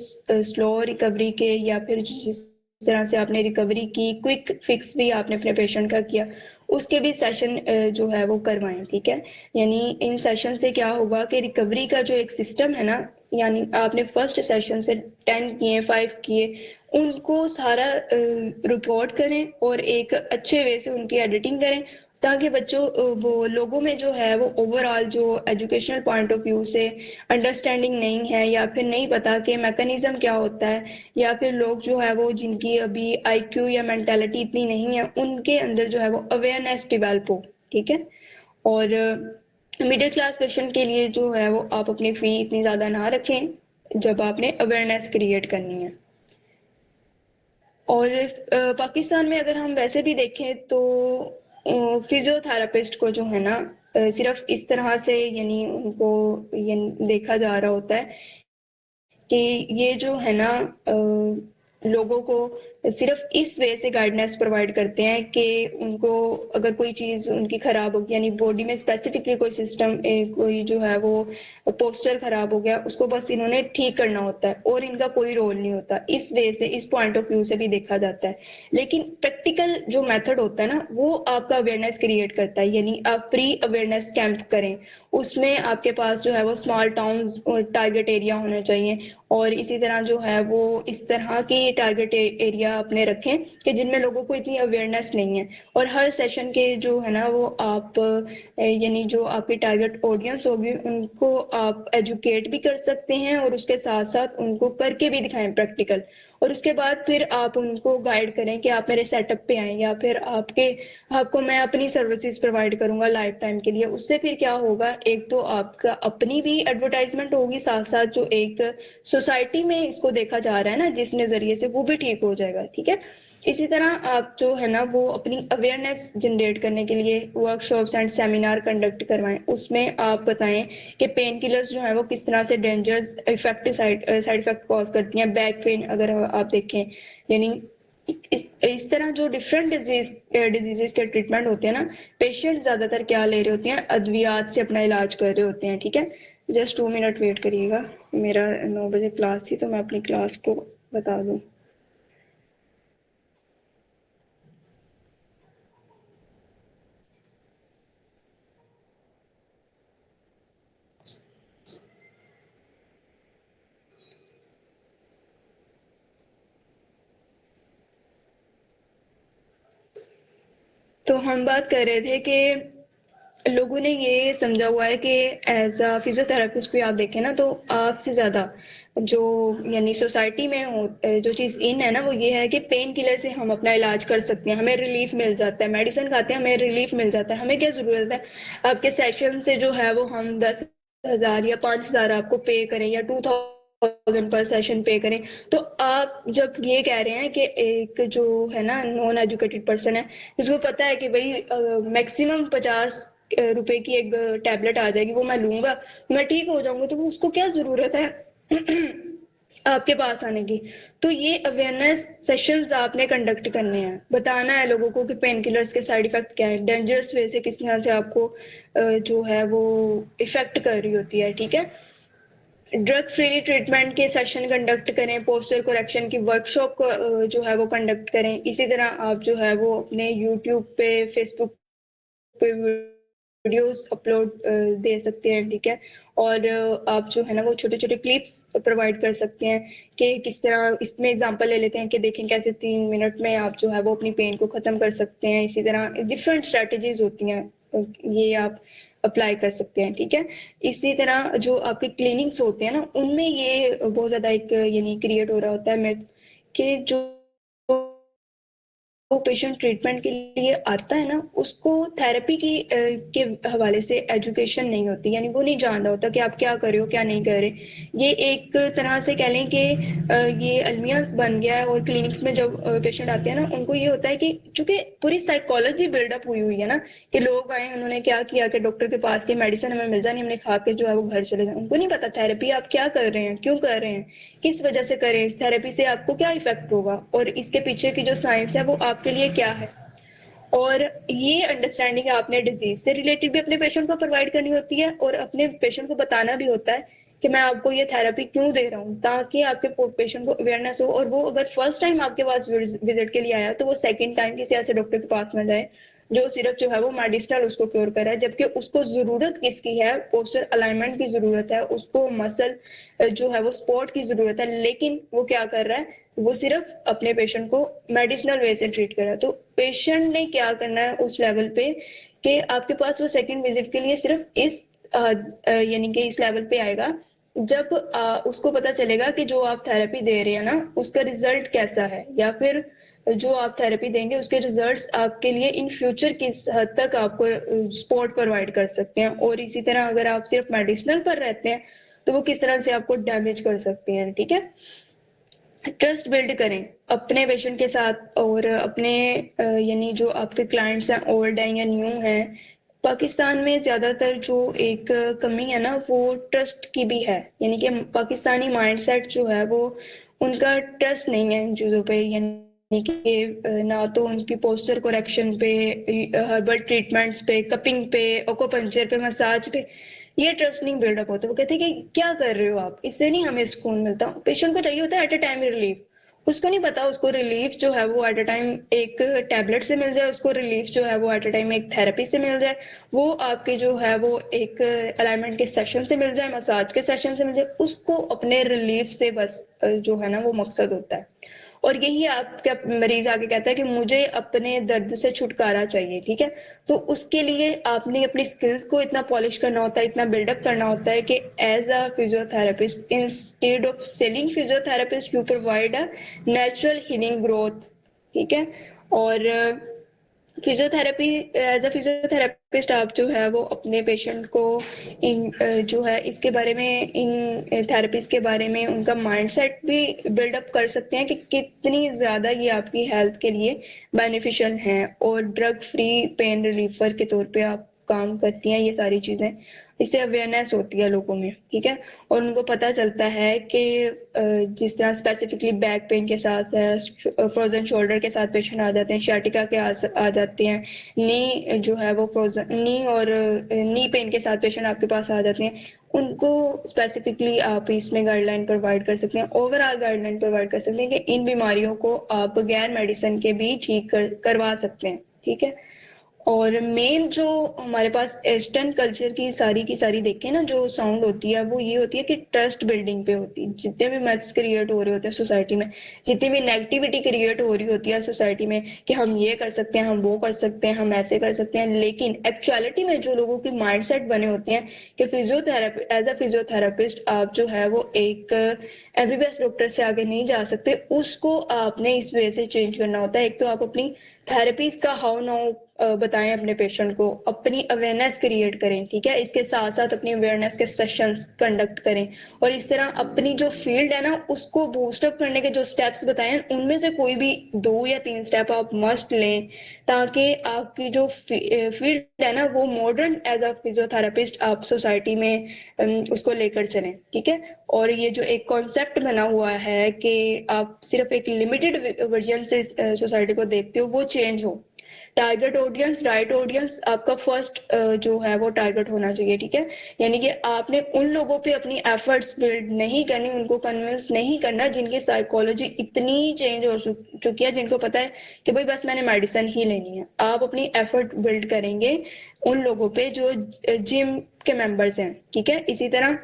स्लो रिकवरी के या फिर जिस तरह से आपने रिकवरी की, क्विक फिक्स भी आपने अपने पेशेंट का किया, उसके भी सेशन जो है वो करवाएं, ठीक है। यानी इन सेशन से क्या होगा कि रिकवरी का जो एक सिस्टम है ना, यानी आपने फर्स्ट सेशन से 10 किए, 5 किए, उनको सारा रिकॉर्ड करें और एक अच्छे वे से उनकी एडिटिंग करें, ताकि बच्चों वो लोगों में जो है वो ओवरऑल जो एजुकेशनल पॉइंट ऑफ व्यू से अंडरस्टैंडिंग नहीं है, या फिर नहीं पता कि मैकेनिज्म क्या होता है, या फिर लोग जो है वो जिनकी अभी आईक्यू या मेंटालिटी इतनी नहीं है, उनके अंदर जो है वो अवेयरनेस डेवलप हो, ठीक है। और मिडिल क्लास पेशेंट के लिए जो है वो आप अपनी फी इतनी ज़्यादा ना रखें जब आपने अवेयरनेस क्रिएट करनी है। और पाकिस्तान में अगर हम वैसे भी देखें तो फिजियोथेरापिस्ट को जो है ना सिर्फ इस तरह से यानी उनको देखा जा रहा होता है कि ये जो है ना लोगों को सिर्फ इस वे से गाइडेंस प्रोवाइड करते हैं कि उनको अगर कोई चीज उनकी खराब होगी, यानी बॉडी में स्पेसिफिकली कोई सिस्टम कोई जो है वो पोस्चर खराब हो गया, उसको बस इन्होंने ठीक करना होता है और इनका कोई रोल नहीं होता। इस वे से, इस पॉइंट ऑफ व्यू से भी देखा जाता है। लेकिन प्रैक्टिकल जो मेथड होता है ना, वो आपका अवेयरनेस क्रिएट करता है। यानी आप फ्री अवेयरनेस कैंप करें, उसमें आपके पास जो है वो स्मॉल टाउन्स और टारगेट एरिया होने चाहिए, और इसी तरह जो है वो इस तरह की टारगेट एरिया अपने रखें कि जिनमें लोगों को इतनी अवेयरनेस नहीं है। और हर सेशन के जो है ना वो आप यानी जो आपकी टारगेट ऑडियंस होगी उनको आप एजुकेट भी कर सकते हैं, और उसके साथ साथ उनको करके भी दिखाएं प्रैक्टिकल। और उसके बाद फिर आप उनको गाइड करें कि आप मेरे सेटअप पे आए, या फिर आपको मैं अपनी सर्विसेज प्रोवाइड करूंगा लाइफ टाइम के लिए। उससे फिर क्या होगा, एक तो आपका अपनी भी एडवर्टाइजमेंट होगी, साथ साथ जो एक सोसाइटी में इसको देखा जा रहा है ना जिस नजरिए से, वो भी ठीक हो जाएगा, ठीक है। इसी तरह आप जो है ना वो अपनी अवेयरनेस जनरेट करने के लिए वर्कशॉप्स एंड सेमिनार कंडक्ट करवाएं। उसमें आप बताएं कि पेन किलर्स जो है वो किस तरह से dangerous effect side effect cause करती हैं। बैक पेन अगर आप देखें, यानी इस तरह जो डिफरेंट डिजीजेस के ट्रीटमेंट होते हैं ना, पेशेंट ज्यादातर क्या ले रहे होते हैं, अद्वियात से अपना इलाज कर रहे होते हैं, ठीक है। जस्ट 2 मिनट वेट करिएगा, मेरा 9 बजे क्लास थी तो मैं अपनी क्लास को बता दूं। तो हम बात कर रहे थे कि लोगों ने ये समझा हुआ है कि एज अ फिजियोथेरेपिस्ट भी आप देखें ना, तो आपसे ज्यादा जो यानी सोसाइटी में हो जो चीज इन है ना, वो ये है कि पेन किलर से हम अपना इलाज कर सकते हैं, हमें रिलीफ मिल जाता है, मेडिसिन खाते हैं हमें रिलीफ मिल जाता है, हमें क्या जरूरत है आपके सेशन से जो है वो हम 10,000 या 5,000 आपको पे करें या 2,000 पर सेशन पे करें। तो आप जब ये कह रहे हैं कि एक जो है ना नॉन एजुकेटेड पर्सन है, जिसको पता है कि भाई मैक्सिमम 50 रुपए की एक टैबलेट आ जाएगी, वो मैं लूंगा, मैं ठीक हो जाऊंगा, तो उसको क्या जरूरत है आपके पास आने की। तो ये अवेयरनेस सेशंस आपने कंडक्ट करने हैं, बताना है लोगों को कि पेन किलर्स के साइड इफेक्ट क्या है, डेंजरस वे से किस तरह से आपको जो है वो इफेक्ट कर रही होती है, ठीक है। ड्रग फ्री ट्रीटमेंट के सेशन कंडक्ट करें, पोस्चर करेक्शन की वर्कशॉप जो है वो कंडक्ट करें। इसी तरह आप जो है वो अपने यूट्यूब पे, फेसबुक पे वीडियोस अपलोड दे सकते हैं, ठीक है। और आप जो है ना वो छोटे छोटे क्लिप्स प्रोवाइड कर सकते हैं कि किस तरह, इसमें एग्जांपल ले लेते हैं कि देखें कैसे 3 मिनट में आप जो है वो अपनी पेन को ख़त्म कर सकते हैं। इसी तरह डिफरेंट स्ट्रेटजीज होती हैं, ये आप अप्लाई कर सकते हैं, ठीक है। इसी तरह जो आपके क्लिनिक्स होते हैं ना, उनमें ये बहुत ज़्यादा एक यानी क्रिएट हो रहा होता है मिथ कि जो वो पेशेंट ट्रीटमेंट के लिए आता है ना, उसको थेरेपी के हवाले से एजुकेशन नहीं होती, यानी वो नहीं जान रहा होता कि आप क्या कर रहे हो क्या नहीं कर रहे। ये एक तरह से कह लें कि ये अलमिया बन गया है। और क्लिनिक्स में जब पेशेंट आते हैं ना, उनको ये होता है कि चूंकि पूरी साइकोलॉजी बिल्डअप हुई हुई है ना, कि लोग आए, उन्होंने क्या किया कि डॉक्टर के पास की मेडिसिन हमें मिल जानी, हमने खा के जो है वो घर चले जाए। उनको नहीं पता थेरेपी आप क्या कर रहे हैं, क्यों कर रहे हैं, किस वजह से करें, इस थेरेपी से आपको क्या इफेक्ट होगा, और इसके पीछे की जो साइंस है वो आपके लिए क्या है। और ये अंडरस्टैंडिंग आपने डिजीज से रिलेटेड भी अपने पेशेंट को प्रोवाइड करनी होती है, और अपने पेशेंट को बताना भी होता है कि मैं आपको ये थेरेपी क्यों दे रहा हूँ, ताकि आपके पेशेंट को अवेयरनेस हो। और वो अगर फर्स्ट टाइम आपके पास विजिट के लिए आया, तो वो सेकंड टाइम किसी ऐसे डॉक्टर के पास ना जाए जो सिर्फ जो है वो मेडिसिनल उसको क्योर कर रहा है, जबकि उसको जरूरत किसकी है, पोस्चर अलाइनमेंट की जरूरत है, उसको मसल जो है वो सपोर्ट की जरूरत है। लेकिन वो क्या कर रहा है, वो सिर्फ अपने पेशेंट को मेडिसिनल वे से ट्रीट कर रहा है। तो पेशेंट ने क्या करना है उस लेवल पे कि आपके पास वो सेकंड विजिट के लिए सिर्फ इस यानी कि इस लेवल पे आएगा जब उसको पता चलेगा कि जो आप थेरेपी दे रहे हैं ना, उसका रिजल्ट कैसा है, या फिर जो आप थेरेपी देंगे उसके रिजल्ट्स आपके लिए इन फ्यूचर किस हद तक आपको सपोर्ट प्रोवाइड कर सकते हैं। और इसी तरह अगर आप सिर्फ मेडिसिनल पर रहते हैं, तो वो किस तरह से आपको डैमेज कर सकते हैं, ठीक है। ट्रस्ट बिल्ड करें अपने पेशेंट के साथ, और अपने यानी जो आपके क्लाइंट्स हैं, ओल्ड हैं या न्यू हैं। पाकिस्तान में ज्यादातर जो एक कमी है ना, वो ट्रस्ट की भी है, यानी कि पाकिस्तानी माइंडसेट जो है वो, उनका ट्रस्ट नहीं है इन चीजों पे। यानी कि ना तो उनकी पोस्चर करेक्शन पे, हर्बल ट्रीटमेंट्स पे, कपिंग पे, ओकोपंचर पे, मसाज पे ये ट्रस्ट नहीं बिल्डअप होता। वो कहते हैं कि क्या कर रहे हो आप, इससे नहीं हमें सुकून मिलता। पेशेंट को चाहिए होता है एट अ टाइम रिलीफ। उसको नहीं पता उसको रिलीफ जो है वो एट अ टाइम एक टैबलेट से मिल जाए, उसको रिलीफ जो है वो एट अ टाइम एक थेरेपी से मिल जाए, वो आपके जो है वो एक अलाइनमेंट के सेशन से मिल जाए, मसाज के सेशन से मिल जाए। उसको अपने रिलीफ से बस जो है ना वो मकसद होता है। और यही आपका मरीज आके कहता है कि मुझे अपने दर्द से छुटकारा चाहिए, ठीक है। तो उसके लिए आपने अपनी स्किल्स को इतना पॉलिश करना होता है, इतना बिल्डअप करना होता है कि as a physiotherapist, instead of selling physiotherapist, you provide a natural healing growth, ठीक है। और फिजियोथेरेपी, एज अ फिजियोथेरेपिस्ट आप जो है वो अपने पेशेंट को इन जो है इसके बारे में, इन थेरेपीज के बारे में उनका माइंडसेट भी बिल्डअप कर सकते हैं कि कितनी ज़्यादा ये आपकी हेल्थ के लिए बेनिफिशियल हैं। और ड्रग फ्री पेन रिलीफर के तौर पे आप काम करती हैं ये सारी चीज़ें। इससे अवेयरनेस होती है लोगों में, ठीक है। और उनको पता चलता है कि जिस तरह स्पेसिफिकली बैक पेन के साथ है, फ्रोजन शोल्डर के साथ पेशेंट आ जाते हैं, शाटिका के आ जाते हैं, नी जो है वो फ्रोजन नी, और नी पेन के साथ पेशेंट आपके पास आ जाते हैं। उनको स्पेसिफिकली आप इसमें गाइडलाइन प्रोवाइड कर सकते हैं, ओवरऑल गाइडलाइन प्रोवाइड कर सकते हैं कि इन बीमारियों को आप गैर मेडिसिन के भी ठीक करवा सकते हैं, ठीक है। और मेन जो हमारे पास ईस्टर्न कल्चर की सारी देखें ना, जो साउंड होती है वो ये होती है कि ट्रस्ट बिल्डिंग पे होती है। जितने भी मैथ्स क्रिएट हो रहे होते हैं सोसाइटी में, जितनी भी नेगेटिविटी क्रिएट हो रही होती है सोसाइटी में कि हम ये कर सकते हैं, हम वो कर सकते हैं, हम ऐसे कर सकते हैं, लेकिन एक्चुअलिटी में जो लोगों के माइंडसेट बने होते हैं कि फिजियोथेरेपी, एज अ फिजियोथेरेपिस्ट आप जो है वो एक एमबीबीएस डॉक्टर से आगे नहीं जा सकते, उसको आपने इस वजह से चेंज करना होता है। एक तो आप अपनी थेरेपीज का हाउ नाउ बताएं अपने पेशेंट को, अपनी अवेयरनेस क्रिएट करें, ठीक है। इसके साथ साथ अपनी अवेयरनेस के सेशंस कंडक्ट करें, और इस तरह अपनी जो फील्ड है ना उसको बूस्ट अप करने के जो स्टेप्स बताए हैं, उनमें से कोई भी 2 या 3 स्टेप आप मस्ट लें, ताकि आपकी जो फील्ड है ना वो मॉडर्न एज अ फिजियोथेरेपिस्ट आप सोसाइटी में उसको लेकर चलें, ठीक है। और ये जो एक कॉन्सेप्ट बना हुआ है कि आप सिर्फ एक लिमिटेड वर्जन से सोसाइटी को देखते हो, वो चेंज हो, टारगेट ऑडियंस, राइट ऑडियंस आपका फर्स्ट जो है वो टारगेट होना चाहिए, ठीक है। यानी कि आपने उन लोगों पे अपनी एफर्ट्स बिल्ड नहीं करनी, उनको कन्विंस नहीं करना जिनकी साइकोलॉजी इतनी चेंज हो चुकी है, जिनको पता है कि भाई बस मैंने मेडिसिन ही लेनी है। आप अपनी एफर्ट बिल्ड करेंगे उन लोगों पे जो जिम के मेंबर्स हैं, ठीक है। इसी तरह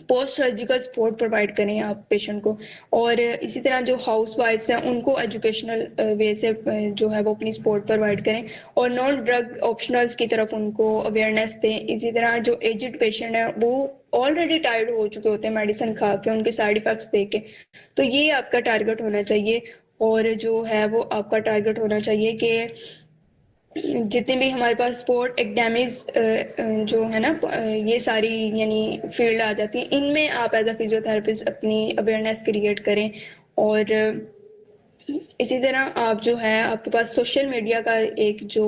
पोस्ट सर्जिकल सपोर्ट प्रोवाइड करें आप पेशेंट को, और इसी तरह जो हाउस वाइफ्स हैं उनको एजुकेशनल वे से जो है वो अपनी सपोर्ट प्रोवाइड करें, और नॉन ड्रग ऑप्शनल्स की तरफ उनको अवेयरनेस दें। इसी तरह जो एजिड पेशेंट है वो ऑलरेडी टायर्ड हो चुके होते हैं मेडिसिन खा के, उनके साइड इफेक्ट्स देख के, तो ये आपका टारगेट होना चाहिए। और जो है वो आपका टारगेट होना चाहिए कि जितने भी हमारे पास स्पोर्ट एकेडमीज जो है ना, ये सारी यानी फील्ड आ जाती है, इनमें आप एज अ फिजियोथेरेपिस्ट अपनी अवेयरनेस क्रिएट करें। और इसी तरह आप जो है, आपके पास सोशल मीडिया का एक जो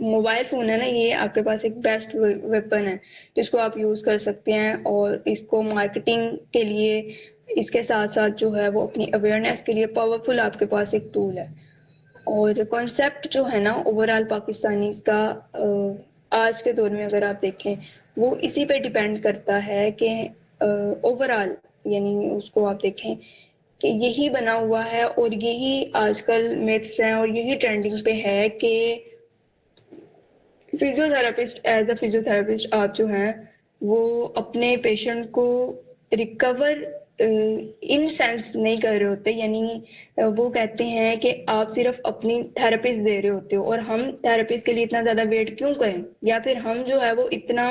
मोबाइल फोन है ना, ये आपके पास एक बेस्ट वेपन है जिसको आप यूज कर सकते हैं, और इसको मार्केटिंग के लिए, इसके साथ साथ जो है वो अपनी अवेयरनेस के लिए पावरफुल आपके पास एक टूल है। और कॉन्सेप्ट जो है ना ओवरऑल पाकिस्तानी का, आज के दौर में अगर आप देखें, वो इसी पे डिपेंड करता है कि ओवरऑल यानी उसको आप देखें कि यही बना हुआ है, और यही आजकल मिथ्स हैं, और यही ट्रेंडिंग पे है कि फिजियोथेरेपिस्ट, एज अ फिजियोथेरेपिस्ट आप जो हैं वो अपने पेशेंट को रिकवर इन सेंस नहीं कर रहे होते, यानी वो कहते हैं कि आप सिर्फ अपनी थेरेपिस्ट दे रहे होते हो, और हम थेरेपिस्ट के लिए इतना ज्यादा वेट क्यों करें, या फिर हम जो है वो इतना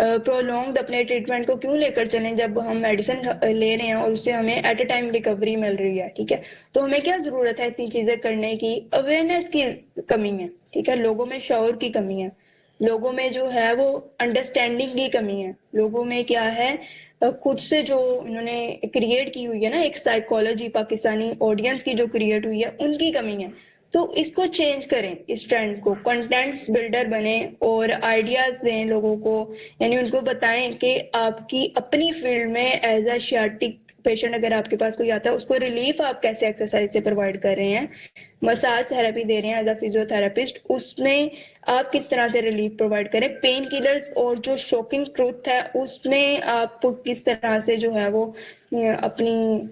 प्रोलॉन्ग्ड अपने ट्रीटमेंट को क्यों लेकर चलें जब हम मेडिसिन ले रहे हैं और उससे हमें एट अ टाइम रिकवरी मिल रही है, ठीक है। तो हमें क्या जरूरत है इतनी चीजें करने की? अवेयरनेस की कमी है, ठीक है, लोगों में शऊर की कमी है, लोगों में जो है वो अंडरस्टैंडिंग की कमी है, लोगों में क्या है, खुद से जो इन्होंने क्रिएट की हुई है ना एक साइकोलॉजी पाकिस्तानी ऑडियंस की जो क्रिएट हुई है, उनकी कमी है। तो इसको चेंज करें, इस ट्रेंड को, कंटेंट्स बिल्डर बने और आइडियाज दें लोगों को, यानी उनको बताएं कि आपकी अपनी फील्ड में एज अ शियाटिक पेशेंट अगर आपके पास कोई आता है, उसको रिलीफ आप कैसे एक्सरसाइज से प्रोवाइड कर रहे हैं, मसाज थेरेपी दे रहे हैं एज अ फिजियोथेरेपिस्ट, उसमें आप किस तरह से रिलीफ प्रोवाइड करें, पेन किलर्स और जो शॉकिंग ट्रूथ है उसमें आप किस तरह से जो है वो अपनी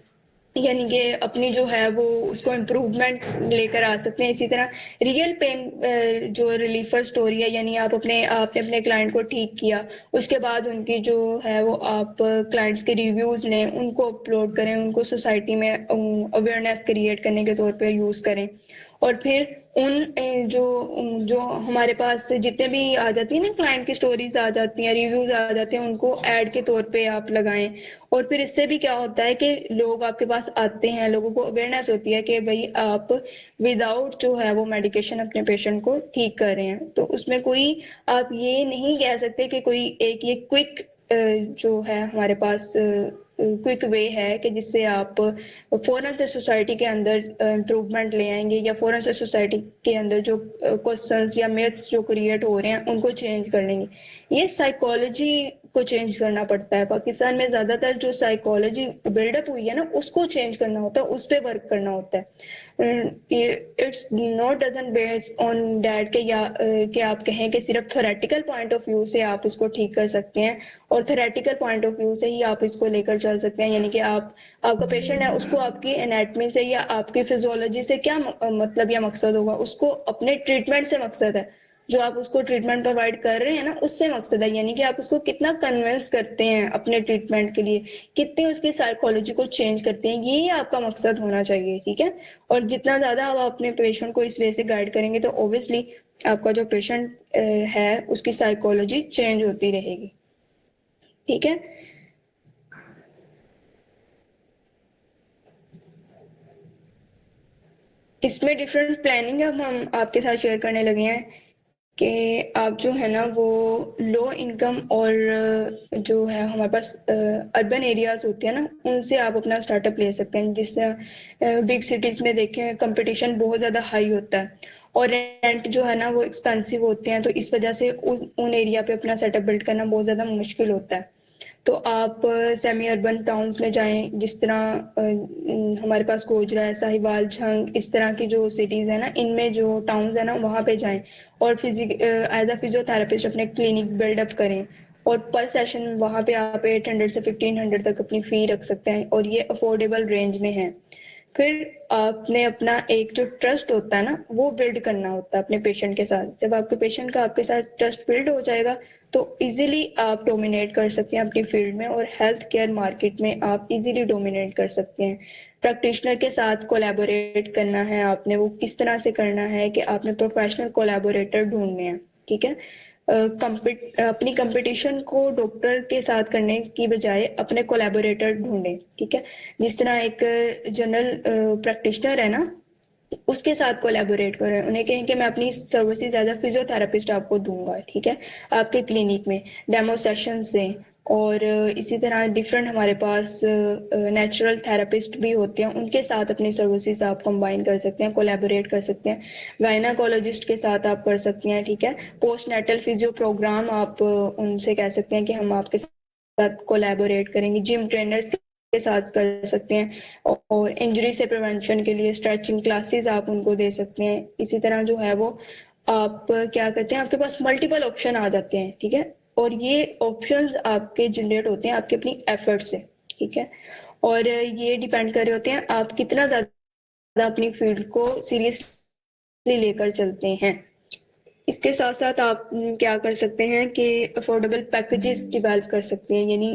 यानी कि अपनी जो है वो उसको इम्प्रूवमेंट लेकर आ सकते हैं। इसी तरह रियल पेन जो रिलीफर स्टोरी है, यानी आपने अपने क्लाइंट को ठीक किया, उसके बाद उनकी जो है वो आप क्लाइंट्स के रिव्यूज लें, उनको अपलोड करें, उनको सोसाइटी में अवेयरनेस क्रिएट करने के तौर पे यूज करें, और फिर उन जो हमारे पास जितने भी आ जाती है ना क्लाइंट की स्टोरीज आ जाती हैं, रिव्यूज आ जाते हैं, उनको ऐड के तौर पे आप लगाएं। और फिर इससे भी क्या होता है कि लोग आपके पास आते हैं, लोगों को अवेयरनेस होती है कि भाई आप विदाउट जो है वो मेडिकेशन अपने पेशेंट को ठीक कर रहे हैं। तो उसमें कोई आप ये नहीं कह सकते कि कोई एक ये क्विक जो है हमारे पास क्विक वे है कि जिससे आप फौरन से सोसाइटी के अंदर इम्प्रूवमेंट ले आएंगे, या फौरन से सोसाइटी के अंदर जो क्वेश्चंस या मिथ्स जो क्रिएट हो रहे हैं उनको चेंज कर लेंगे। ये साइकोलॉजी को चेंज करना पड़ता है। पाकिस्तान में ज्यादातर जो साइकोलॉजी बिल्डअप हुई है ना, उसको चेंज करना होता है, उस पर वर्क करना होता है। It's not doesn't based on that कि आप कहें कि सिर्फ थ्योरेटिकल पॉइंट ऑफ व्यू से आप इसको ठीक कर सकते हैं, और थ्योरेटिकल पॉइंट ऑफ व्यू से ही आप इसको लेकर चल सकते हैं, यानी कि आपका पेशेंट है, उसको आपकी एनाटमी से या आपकी फिजियोलॉजी से क्या मतलब या मकसद होगा, उसको अपने ट्रीटमेंट से मकसद है, जो आप उसको ट्रीटमेंट प्रोवाइड कर रहे हैं ना उससे मकसद है, यानी कि आप उसको कितना कन्विंस करते हैं अपने ट्रीटमेंट के लिए, कितनी उसकी साइकोलॉजी को चेंज करते हैं, ये आपका मकसद होना चाहिए, ठीक है। और जितना ज्यादा आप अपने पेशेंट को इस वे से गाइड करेंगे तो ऑब्वियसली आपका जो पेशेंट है उसकी साइकोलॉजी चेंज होती रहेगी, ठीक है। इसमें डिफरेंट प्लानिंग अब हम आपके साथ शेयर करने लगे हैं कि आप जो है ना वो लो इनकम और जो है हमारे पास अर्बन एरियाज होते हैं ना, उनसे आप अपना स्टार्टअप ले सकते हैं, जिससे बिग सिटीज में देखें कंपटीशन बहुत ज़्यादा हाई होता है, और रेंट जो है ना वो एक्सपेंसिव होते हैं, तो इस वजह से उन एरिया पे अपना सेटअप बिल्ड करना बहुत ज़्यादा मुश्किल होता है। तो आप सेमी अर्बन टाउन्स में जाएं, जिस तरह हमारे पास गोजरा है, साहिवाल, झंग, इस तरह की जो सिटीज़ है ना, इनमें जो टाउन्स है ना, वहाँ पे जाएं और एज अ फिजियोथेरेपिस्ट अपने क्लिनिक बिल्डअप करें। और पर सेशन वहाँ पे आप 800 से 1500 तक अपनी फ़ी रख सकते हैं और ये अफोर्डेबल रेंज में है। फिर आपने अपना एक जो ट्रस्ट होता है ना, वो बिल्ड करना होता है अपने पेशेंट के साथ। जब आपके पेशेंट का आपके साथ ट्रस्ट बिल्ड हो जाएगा तो इजीली आप डोमिनेट कर सकते हैं अपनी फील्ड में और हेल्थ केयर मार्केट में आप इजीली डोमिनेट कर सकते हैं। प्रैक्टिशनर के साथ कोलैबोरेट करना है आपने, वो किस तरह से करना है कि आपने प्रोफेशनल कोलैबोरेटर ढूंढने हैं, ठीक है। अपनी कंपटीशन को डॉक्टर के साथ करने की बजाय अपने कोलैबोरेटर ढूंढें, ठीक है। जिस तरह एक जनरल प्रैक्टिशनर है ना, उसके साथ कोलैबोरेट करें, उन्हें कहें कि मैं अपनी सर्विसेज एज अ फिजियोथेरेपिस्ट आपको दूंगा, ठीक है, आपके क्लिनिक में डेमो सेशन दें। और इसी तरह डिफरेंट हमारे पास नेचुरल थेरेपिस्ट भी होते हैं, उनके साथ अपनी सर्विसेज आप कंबाइन कर सकते हैं, कोलैबोरेट कर सकते हैं। गायनाकोलॉजिस्ट के साथ आप कर सकते हैं, ठीक है। पोस्ट नेटल फिजियो प्रोग्राम आप उनसे कह सकते हैं कि हम आपके साथ कोलैबोरेट करेंगे। जिम ट्रेनर्स के साथ कर सकते हैं और इंजरी से प्रिवेंशन के लिए स्ट्रेचिंग क्लासेस आप उनको दे सकते हैं। इसी तरह जो है वो आप क्या करते हैं, आपके पास मल्टीपल ऑप्शन आ जाते हैं, ठीक है। और ये ऑप्शंस आपके जनरेट होते हैं आपके अपनी एफर्ट से, ठीक है। और ये डिपेंड कर रहे होते हैं आप कितना ज्यादा अपनी फील्ड को सीरियसली लेकर चलते हैं। इसके साथ साथ आप क्या कर सकते हैं कि अफोर्डेबल पैकेजेस डिवेल्प कर सकते हैं, यानी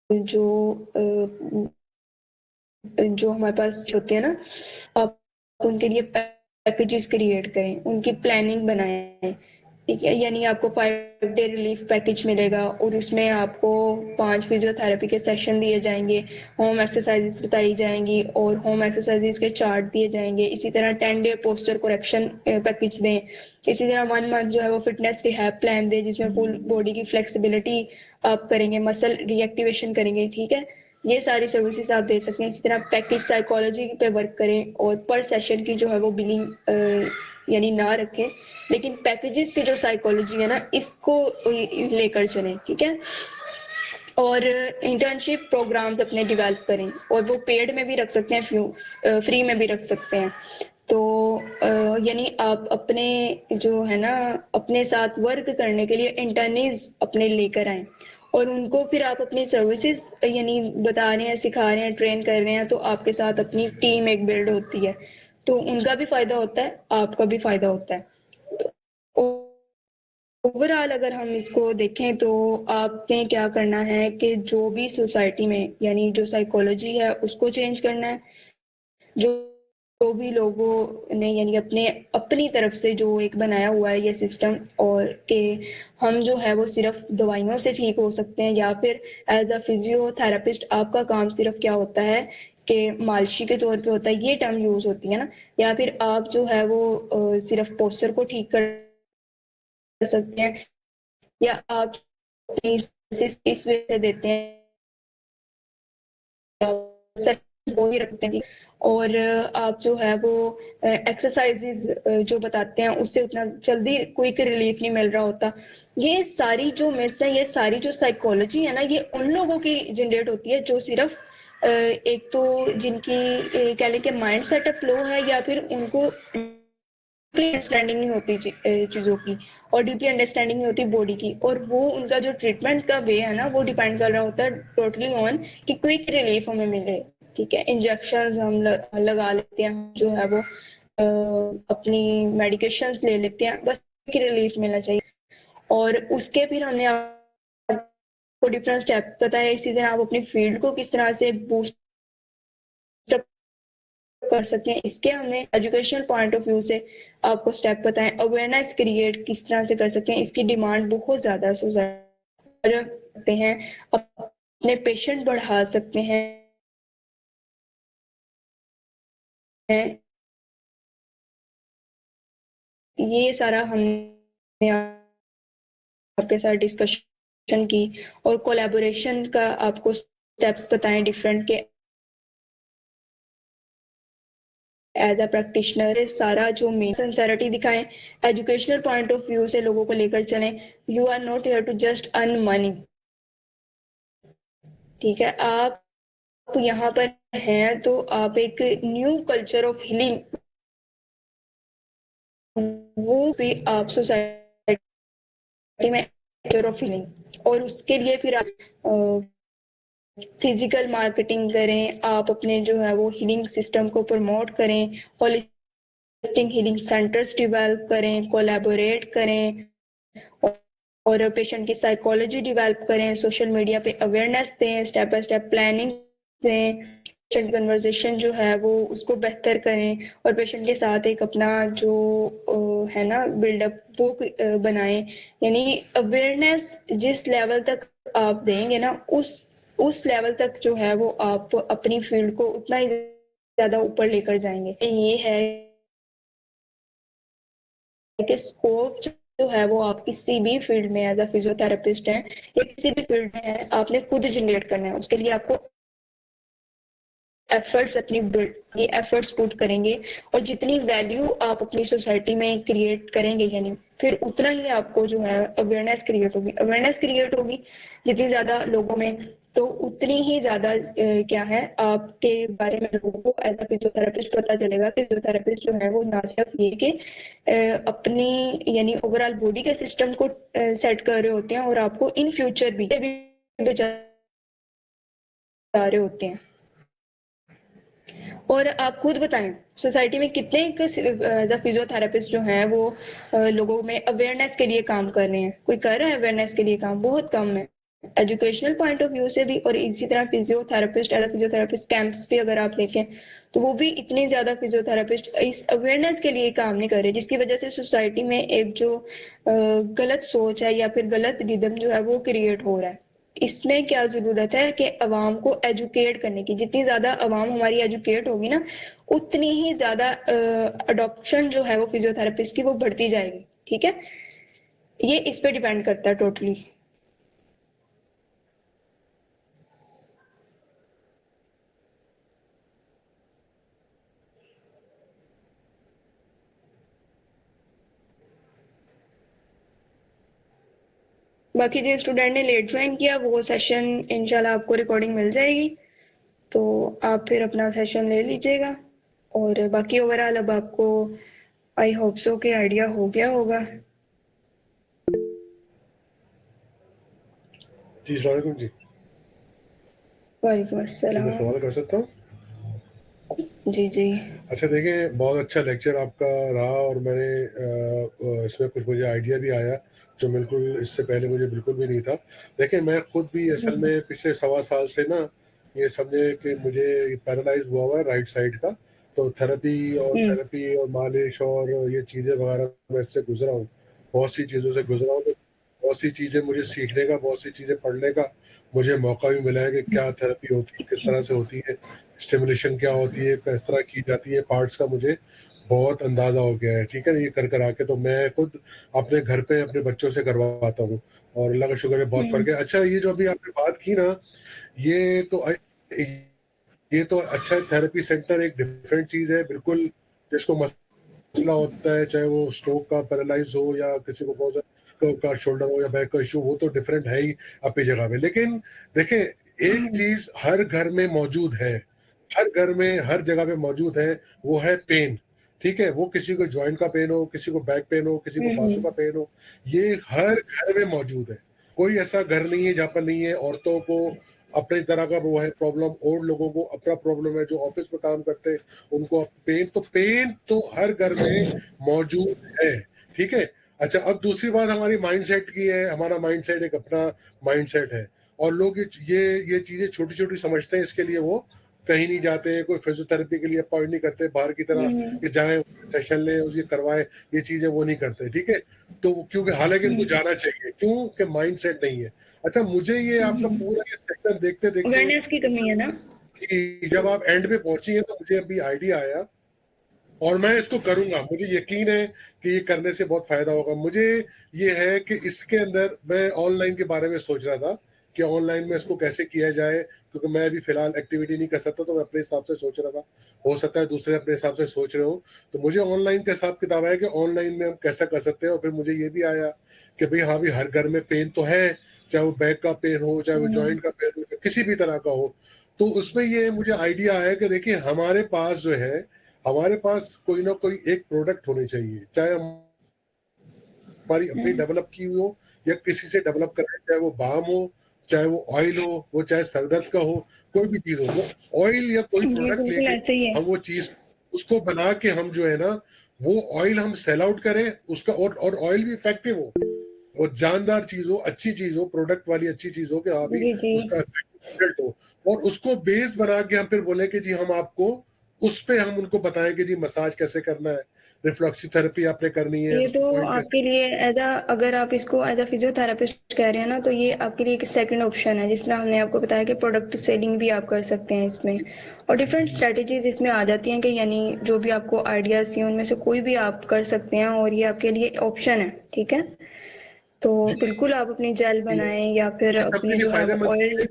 जो जो हमारे पास होते हैं ना, आप उनके लिए पैकेजेस क्रिएट करें, उनकी प्लानिंग बनाएं, ठीक है। यानी आपको 5 डे रिलीफ पैकेज मिलेगा और उसमें आपको 5 फिजियोथेरेपी के सेशन दिए जाएंगे, होम एक्सरसाइजेस बताई जाएंगी और होम एक्सरसाइजेस के चार्ट दिए जाएंगे। इसी तरह 10 डे पोस्चर करेक्शन पैकेज दें। इसी तरह 1 मंथ जो है वो फिटनेस रिहैब प्लान दें, जिसमें फुल बॉडी की फ्लेक्सिबिलिटी आप करेंगे, मसल रिएक्टिवेशन करेंगे, ठीक है। ये सारी सर्विसेज आप दे सकते हैं। इसी तरह पैकेज साइकोलॉजी पे वर्क करें और पर सेशन की जो है वो बिलिंग यानी ना रखें, लेकिन पैकेजेस की जो साइकोलॉजी है ना, इसको लेकर चलें, ठीक है। और इंटर्नशिप प्रोग्राम्स अपने डेवलप करें और वो पेड में भी रख सकते हैं, फ्री में भी रख सकते हैं। तो यानी आप अपने जो है ना, अपने साथ वर्क करने के लिए इंटर्नीज अपने लेकर आए और उनको फिर आप अपनी सर्विसेज यानी बता रहे हैं, सिखा रहे हैं, ट्रेन कर रहे हैं, तो आपके साथ अपनी टीम एक बिल्ड होती है, तो उनका भी फायदा होता है, आपका भी फायदा होता है। तो ओवरऑल अगर हम इसको देखें तो आपने क्या करना है कि जो भी सोसाइटी में यानी जो साइकोलॉजी है उसको चेंज करना है। जो जो भी लोगों ने यानी अपने अपनी तरफ से जो एक बनाया हुआ है ये सिस्टम, और कि हम जो है वो सिर्फ दवाइयों से ठीक हो सकते हैं, या फिर एज अ फिजियोथेरेपिस्ट आपका काम सिर्फ क्या होता है कि मालिशी के तौर पे होता है, ये टर्म यूज होती है ना, या फिर आप जो है वो सिर्फ पोस्चर को ठीक कर सकते हैं, या आप इस वजह से देते हैं वो ही रखते हैं। और आप जो है वो एक्सरसाइजेज जो बताते हैं उससे उतना जल्दी क्विक रिलीफ नहीं मिल रहा होता। ये सारी जो मिथ्स है, ये सारी जो साइकोलॉजी है ना, ये उन लोगों की जनरेट होती है जो सिर्फ एक तो जिनकी कह लें कि माइंड सेटअप लो है, या फिर उनको अंडरस्टैंडिंग नहीं होती चीजों की, और डीपली अंडरस्टैंडिंग नहीं होती बॉडी की, और वो उनका जो ट्रीटमेंट का वे है ना वो डिपेंड कर रहा होता है टोटली ऑन कि क्विक रिलीफ हमें मिले, ठीक है। इंजेक्शन हम लगा लेते हैं, जो है वो अपनी मेडिकेशंस ले लेते हैं, बस क्विक रिलीफ मिलना चाहिए। और उसके फिर हमने आपको डिफरेंट स्टेप बताया। इसी तरह आप अपनी फील्ड को किस तरह से बूस्ट कर सकते हैं, इसके हमने एजुकेशनल पॉइंट ऑफ व्यू से आपको स्टेप बताएं। अवेयरनेस क्रिएट किस तरह से कर सकते हैं, इसकी डिमांड बहुत ज्यादा सोसाइटी हैं, अपने पेशेंट बढ़ा सकते हैं। ये सारा हमने आपके साथ डिस्कशन की और कोलैबोरेशन का आपको स्टेप्स बताएं डिफरेंट के एज अ प्रैक्टिशनर। सारा जो मेन सिंसेरिटी दिखाएं, एजुकेशनल पॉइंट ऑफ व्यू से लोगों को लेकर चलें। You are not here to just earn money, ठीक है, आप यहाँ पर हैं तो आप एक न्यू कल्चर ऑफ हीलिंग वो भी आप सोसाइटी में कल्चर ऑफ हीलिंग, और उसके लिए फिर आप फिजिकल मार्केटिंग करें, आप अपने जो है वो हीलिंग सिस्टम को प्रमोट करें, होलिस्टिक हीलिंग सेंटर्स डेवलप करें, कोलैबोरेट करें, और पेशेंट की साइकोलॉजी डेवलप करें, सोशल मीडिया पे अवेयरनेस दें, स्टेप बाय स्टेप प्लानिंग दें, पेशेंट कन्वर्सेशन जो है वो उसको बेहतर करें, और पेशेंट के साथ एक अपना जो है ना बिल्डअप वो बनाएं। यानी अवेयरनेस जिस लेवल तक आप देंगे ना, उस लेवल तक जो है वो आप अपनी फील्ड को उतना ही ज्यादा ऊपर लेकर जाएंगे। ये है कि स्कोप जो है वो आप किसी भी फील्ड में एज अ फिजियोथेरेपिस्ट है या किसी भी फील्ड में है, आपने खुद जनरेट करना है। उसके लिए आपको एफर्ट्स अपनी ये एफर्ट्स पुट करेंगे, और जितनी वैल्यू आप अपनी सोसाइटी में क्रिएट करेंगे, यानी फिर उतना ही आपको जो है अवेयरनेस क्रिएट होगी जितनी ज्यादा लोगों में, तो उतनी ही ज्यादा क्या है आपके बारे में लोगों को एज अ फिजियोथेरेपिस्ट पता चलेगा। फिजियोथेरेपिस्ट जो है वो ना सिर्फ ये कि अपनी यानी ओवरऑल बॉडी के सिस्टम को सेट कर रहे होते हैं, और आपको इन फ्यूचर भी बचा रहे होते हैं। और आप खुद बताएं, सोसाइटी में कितने एज अ फिजियोथेरेपिस्ट जो हैं वो लोगों में अवेयरनेस के लिए काम कर रहे हैं? कोई कर रहा है अवेयरनेस के लिए काम? बहुत कम है, एजुकेशनल पॉइंट ऑफ व्यू से भी। और इसी तरह physiotherapist as a physiotherapist camps भी अगर आप देखें तो वो भी इतने ज्यादा फिजियोथेरेपिस्ट इस अवेयरनेस के लिए काम नहीं कर रहे, जिसकी वजह से सोसाइटी में एक जो गलत सोच है या फिर गलत रिदम जो है वो क्रिएट हो रहा है। इसमें क्या जरूरत है कि अवाम को एजुकेट करने की। जितनी ज्यादा अवाम हमारी एजुकेट होगी ना, उतनी ही ज्यादा अडॉप्शन जो है वो फिजियोथेरेपिस्ट की वो बढ़ती जाएगी। ठीक है, ये इस पे डिपेंड करता है टोटली। बाकी जो स्टूडेंट ने लेट ज्वाइन किया वो सेशन इंशाल्लाह आपको रिकॉर्डिंग मिल जाएगी, तो आप फिर अपना सेशन ले लीजिएगा। और बाकी ओवरऑल अब आपको आई होप सो के आइडिया हो गया होगा। जी सलाम जी। वालेकुम जी मैं अस्सलाम। सवाल कर सकता हूँ? जी जी। अच्छा देखिए, बहुत अच्छा लेक्चर आपका रहा, और मैंने इसमें कुछ मुझे आइडिया भी आया जो बिल्कुल इससे पहले मुझे बिल्कुल भी नहीं था। देखिए मैं खुद भी असल में पिछले 1.25 साल से ना ये समझे कि मुझे पैरालाइज हुआ है राइट साइड का, तो थेरेपी और मालिश और ये चीज़ें वगैरह मैं इससे गुजरा हूँ, बहुत सी चीज़ों से गुजरा हूँ। तो बहुत सी चीज़ें मुझे सीखने का, बहुत सी चीज़ें पढ़ने का मुझे मौका भी मिला है कि क्या थेरेपी होती है, किस तरह से होती है, स्टिमुलेशन क्या होती है, किस तरह की जाती है, पार्ट्स का मुझे बहुत अंदाजा हो गया है। ठीक है ना, ये कर आके तो मैं खुद अपने घर पे अपने बच्चों से करवाता हूँ, और अल्लाह का शुक्र है बहुत फर्क है। अच्छा ये जो अभी आपने बात की ना, ये तो ये तो अच्छा है, थेरेपी सेंटर एक डिफरेंट चीज है बिल्कुल। जिसको मसला होता है, चाहे वो स्ट्रोक का पैरालाइज हो या किसी को बहुत का शोल्डर हो या बैक का इशू, वो तो डिफरेंट है ही अपनी जगह पे। लेकिन देखें, एक चीज हर घर में मौजूद है, हर घर में हर जगह पे मौजूद है, वो है पेन। ठीक है, वो किसी को जॉइंट का पेन हो, किसी को बैक पेन हो, किसी को बाजू का पेन हो, ये हर घर में मौजूद है। कोई ऐसा घर नहीं है जहाँ पर नहीं है। औरतों को अपनी तरह का वो है प्रॉब्लम, और लोगों को अपना प्रॉब्लम है, जो ऑफिस में काम करते हैं उनको पेन तो हर घर में मौजूद है। ठीक है। अच्छा, अब दूसरी बात हमारी माइंडसेट की है। हमारा माइंडसेट एक अपना माइंडसेट है, और लोग ये चीजें छोटी छोटी समझते हैं, इसके लिए वो कहीं नहीं जाते हैं, कोई फिजियोथेरेपी के लिए अपॉइंट नहीं करते बाहर की तरह कि जाए सेशन ले उसकी करवाए, ये चीजें वो नहीं करते। ठीक है, तो क्योंकि हालांकि उनको जाना चाहिए, क्यों कि माइंडसेट नहीं है। अच्छा, मुझे ये आपका पूरा ये सेक्शन देखते देखते अवेयरनेस की कमी है ना। कि जब आप एंड पे पहुंची हैं तो मुझे अभी आइडिया आया, और मैं इसको करूंगा। मुझे यकीन है कि ये करने से बहुत फायदा होगा। मुझे ये है कि इसके अंदर मैं ऑनलाइन के बारे में सोच रहा था कि ऑनलाइन में इसको कैसे किया जाए, क्योंकि मैं अभी फिलहाल एक्टिविटी नहीं कर सकता, तो मैं अपने हिसाब से सोच रहा था। हो सकता है दूसरे अपने हिसाब से सोच रहे हो। तो मुझे ऑनलाइन का हिसाब किताब आया कि ऑनलाइन में हम कैसा कर सकते हैं। और फिर मुझे ये भी आया कि भाई हाँ भी हर घर में पेन तो है, चाहे वो बैक का पेन हो, चाहे वो जॉइंट का पेन हो, किसी भी तरह का हो। तो उसमें ये मुझे आइडिया आया कि देखिए हमारे पास जो है, हमारे पास कोई ना कोई एक प्रोडक्ट होनी चाहिए, चाहे हमारी अपनी डेवलप की हुई हो या किसी से डेवलप कराए, चाहे वो बाम हो, चाहे वो ऑयल हो, वो चाहे सरदर्द का हो, कोई भी चीज हो, वो ऑयल या कोई ये प्रोडक्ट बिल्कुल लेके ऐसे ही है। हम वो चीज उसको बना के हम जो है ना वो ऑयल हम सेल आउट करें उसका, और ऑयल भी इफेक्टिव हो और जानदार चीज हो, अच्छी चीज हो, प्रोडक्ट वाली अच्छी चीज हो कि हाँ भी जी जी उसका रिजल्ट हो, और उसको बेस बना के हम फिर बोले कि जी हम आपको उस पे हम उनको बताएं कि जी मसाज कैसे करना है, रिफ्लक्सी थेरेपी आपने करनी है, ये तो उसको पॉइंट कैसे। आपके लिए अगर आप इसको एज अ फिजियोथेरेपिस्ट कह रहे हैं ना, तो ये आपके लिए एक सेकंड ऑप्शन है। जिस तरह हमने आपको बताया कि प्रोडक्ट सेलिंग भी आप कर सकते हैं इसमें, और डिफरेंट स्ट्रेटजीज इसमें आ जाती हैं कि यानी जो भी आपको आइडियाज थी उनमें से कोई भी आप कर सकते हैं, और ये आपके लिए ऑप्शन है। ठीक है, तो बिल्कुल आप अपनी जेल ये बनाएं या फिर ये सबके अपनी लिए जो है वो फायदेमंद ऑयल। है।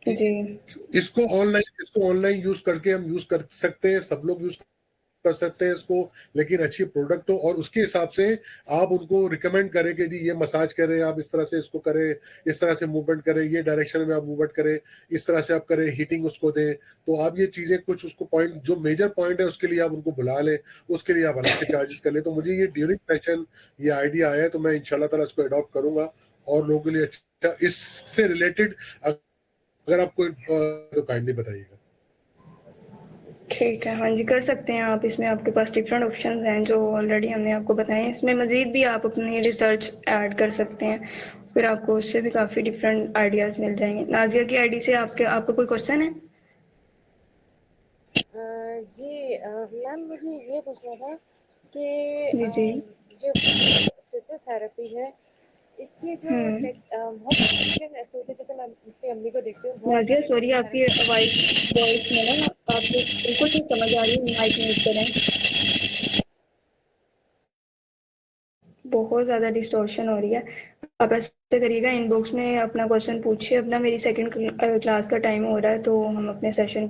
जी इसको ऑनलाइन यूज करके हम यूज कर सकते हैं, सब लोग यूज कर सकते हैं इसको, लेकिन अच्छी प्रोडक्ट हो और उसके हिसाब से आप उनको रिकमेंड करें कि जी ये मसाज करें, आप इस तरह से इसको करें, इस तरह से मूवमेंट करें, ये डायरेक्शन में आप मूवमेंट करें, इस तरह से आप करें, हीटिंग उसको दें। तो आप ये चीजें कुछ उसको पॉइंट जो मेजर पॉइंट है उसके लिए आप उनको बुला लें, उसके लिए आप अलग से चार्जेस कर लें। तो मुझे ये ड्यूरिंग सेशन ये आइडिया आया है, तो मैं इंशाल्लाह ताला इसको अडॉप्ट करूंगा और लोगों के लिए अच्छा इससे रिलेटेड अगर आप कोई तो काइंडली बताइएगा। ठीक है, हाँ जी, कर सकते हैं आप। इसमें आपके पास डिफरेंट ऑप्शंस हैं जो ऑलरेडी हमने आपको बताए हैं। इसमें मज़ीद भी आप अपनी रिसर्च ऐड कर सकते हैं, फिर आपको उससे भी काफ़ी डिफरेंट आइडियाज़ मिल जाएंगे। नाजिया की आईडी से आपका कोई क्वेश्चन है? जी मैम, मुझे ये पूछना था कि जी जी। जो फिजियोथेरेपी है, इसकी जो हम्म। बहुत पेशेंट ऐसे होते हैं, जैसे मैं अपनी अम्मी को देखती हूँ, बहुत नाजिया सारे सॉरी, आपकी फिजियोथेरेपी। वॉइस में ना आपको बिल्कुल नहीं समझ आ रही है। माइक म्यूट करें, बहुत ज़्यादा डिस्टॉर्शन हो रही है। आप ऐसे करिएगा, इनबॉक्स में अपना क्वेश्चन पूछिए अपना। मेरी सेकंड क्लास का टाइम हो रहा है, तो हम अपने सेशन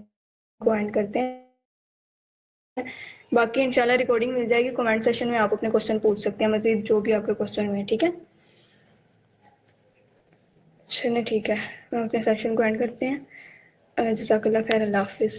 को एंड करते हैं। बाकी इंशाल्लाह रिकॉर्डिंग मिल जाएगी, कमेंट सेशन में आप अपने क्वेश्चन पूछ सकते हैं मजीद जो भी आपके क्वेश्चन हुए। ठीक है, चलिए ठीक है, हम अपने सेशन को एंड करते हैं। जज़ाकल्लाह खैर, अल्लाह हाफिज़।